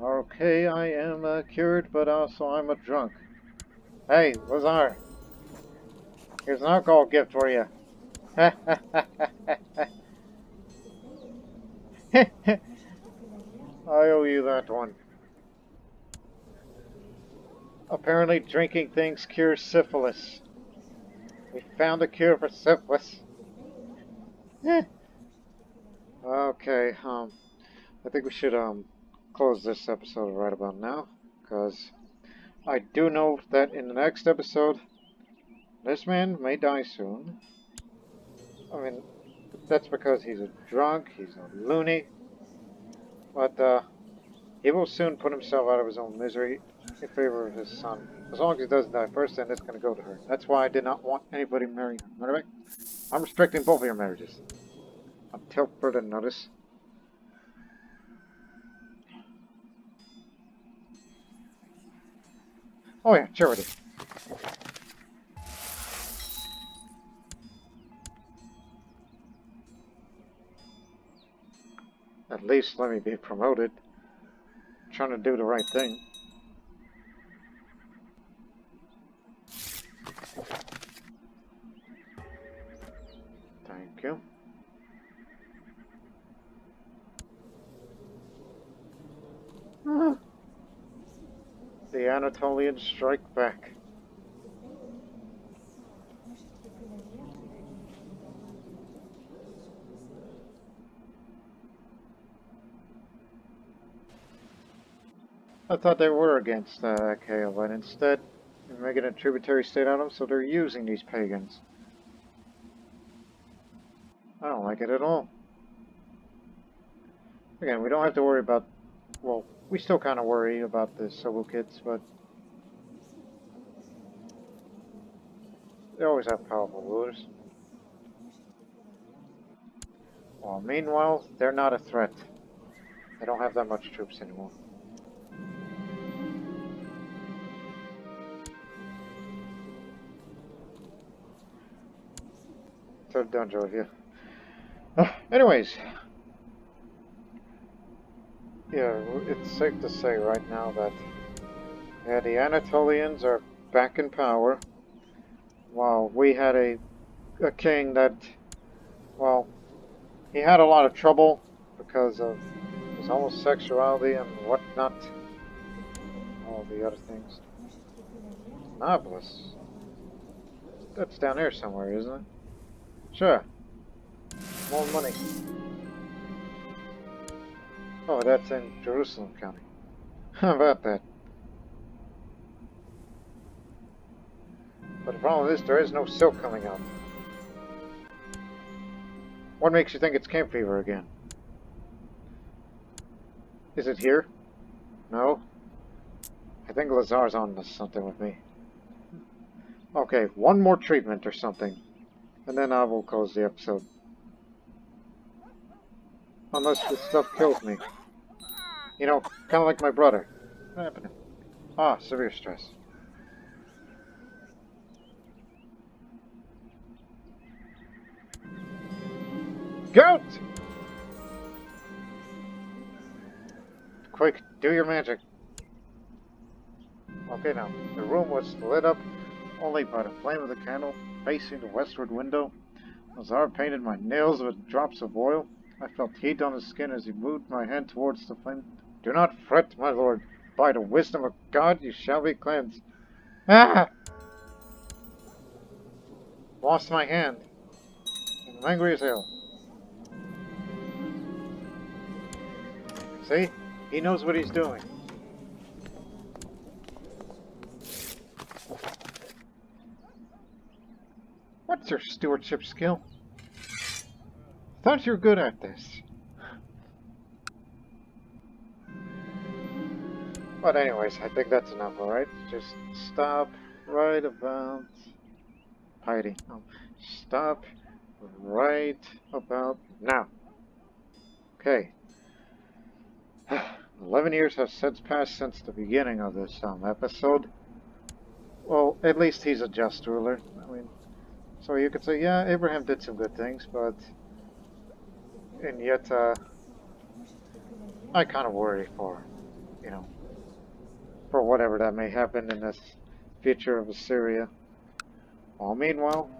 Okay, I am cured, but also I'm a drunk. Hey, Lazar. Here's an alcohol gift for you. I owe you that one. Apparently drinking things cures syphilis. We found a cure for syphilis. Okay, I think we should, close this episode right about now. Because I do know that in the next episode, this man may die soon. I mean, that's because he's a drunk, he's a loony. But, he will soon put himself out of his own misery in favor of his son. As long as he doesn't die first, then it's going to go to her. That's why I did not want anybody marrying her. Matter of fact, I'm restricting both of your marriages. Until further notice. Oh yeah, charity. At least let me be promoted. I'm trying to do the right thing. Thank you. The Anatolians strike back. I thought they were against Kale, but instead they're making a tributary state out of them, so they're using these pagans. I don't like it at all. Again, we don't have to worry about... Well, we still kind of worry about the Civil kids, but... They always have powerful rulers. Well, meanwhile, they're not a threat. They don't have that much troops anymore. Third dungeon of you. Anyways, yeah, it's safe to say right now that yeah, the Anatolians are back in power, while we had a king that, well, he had a lot of trouble because of his homosexuality and whatnot, all the other things. Nablus. That's down here somewhere, isn't it? Sure. More money. Oh, that's in Jerusalem County. How about that? But the problem is, there is no silk coming out. What makes you think it's camp fever again? Is it here? No? I think Lazar's on to something with me. Okay, one more treatment or something. And then I will close the episode. Unless this stuff kills me. You know, kind of like my brother. What happened? Ah, severe stress. Goat! Quick, do your magic. Okay, now, the room was lit up only by the flame of the candle facing the westward window. Lazar painted my nails with drops of oil. I felt heat on his skin as he moved my hand towards the flame. Do not fret, my lord. By the wisdom of God, you shall be cleansed. Ah! Lost my hand. I'm angry as hell. See? He knows what he's doing. What's your stewardship skill? Thought you were good at this. But anyways, I think that's enough, alright? Just stop right about... Heidi. No. Stop right about now. Okay. 11 years have since passed since the beginning of this episode. Well, at least he's a just ruler. I mean, so you could say, yeah, Abraham did some good things, but... And yet, I kind of worry for, you know, for whatever that may happen in this future of Assyria. Well, meanwhile,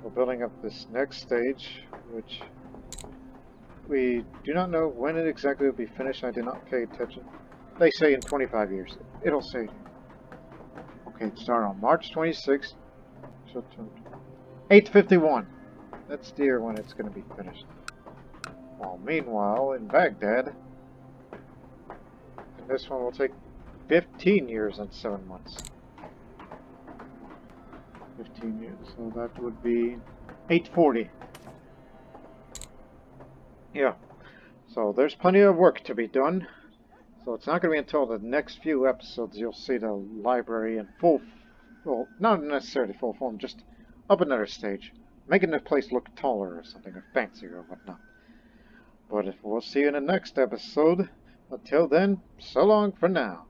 we're building up this next stage, which we do not know when it exactly will be finished. I did not pay attention. They say in 25 years. It'll say. Okay, it started on March 26th. 8:51. That's the year when it's going to be finished. Well, meanwhile, in Baghdad, and this one will take 15 years and 7 months. 15 years, so that would be 840. Yeah, so there's plenty of work to be done. So it's not going to be until the next few episodes you'll see the library in full, well, not necessarily full form, just up another stage. Making the place look taller or something, or fancier or whatnot. But we'll see you in the next episode. Until then, so long for now.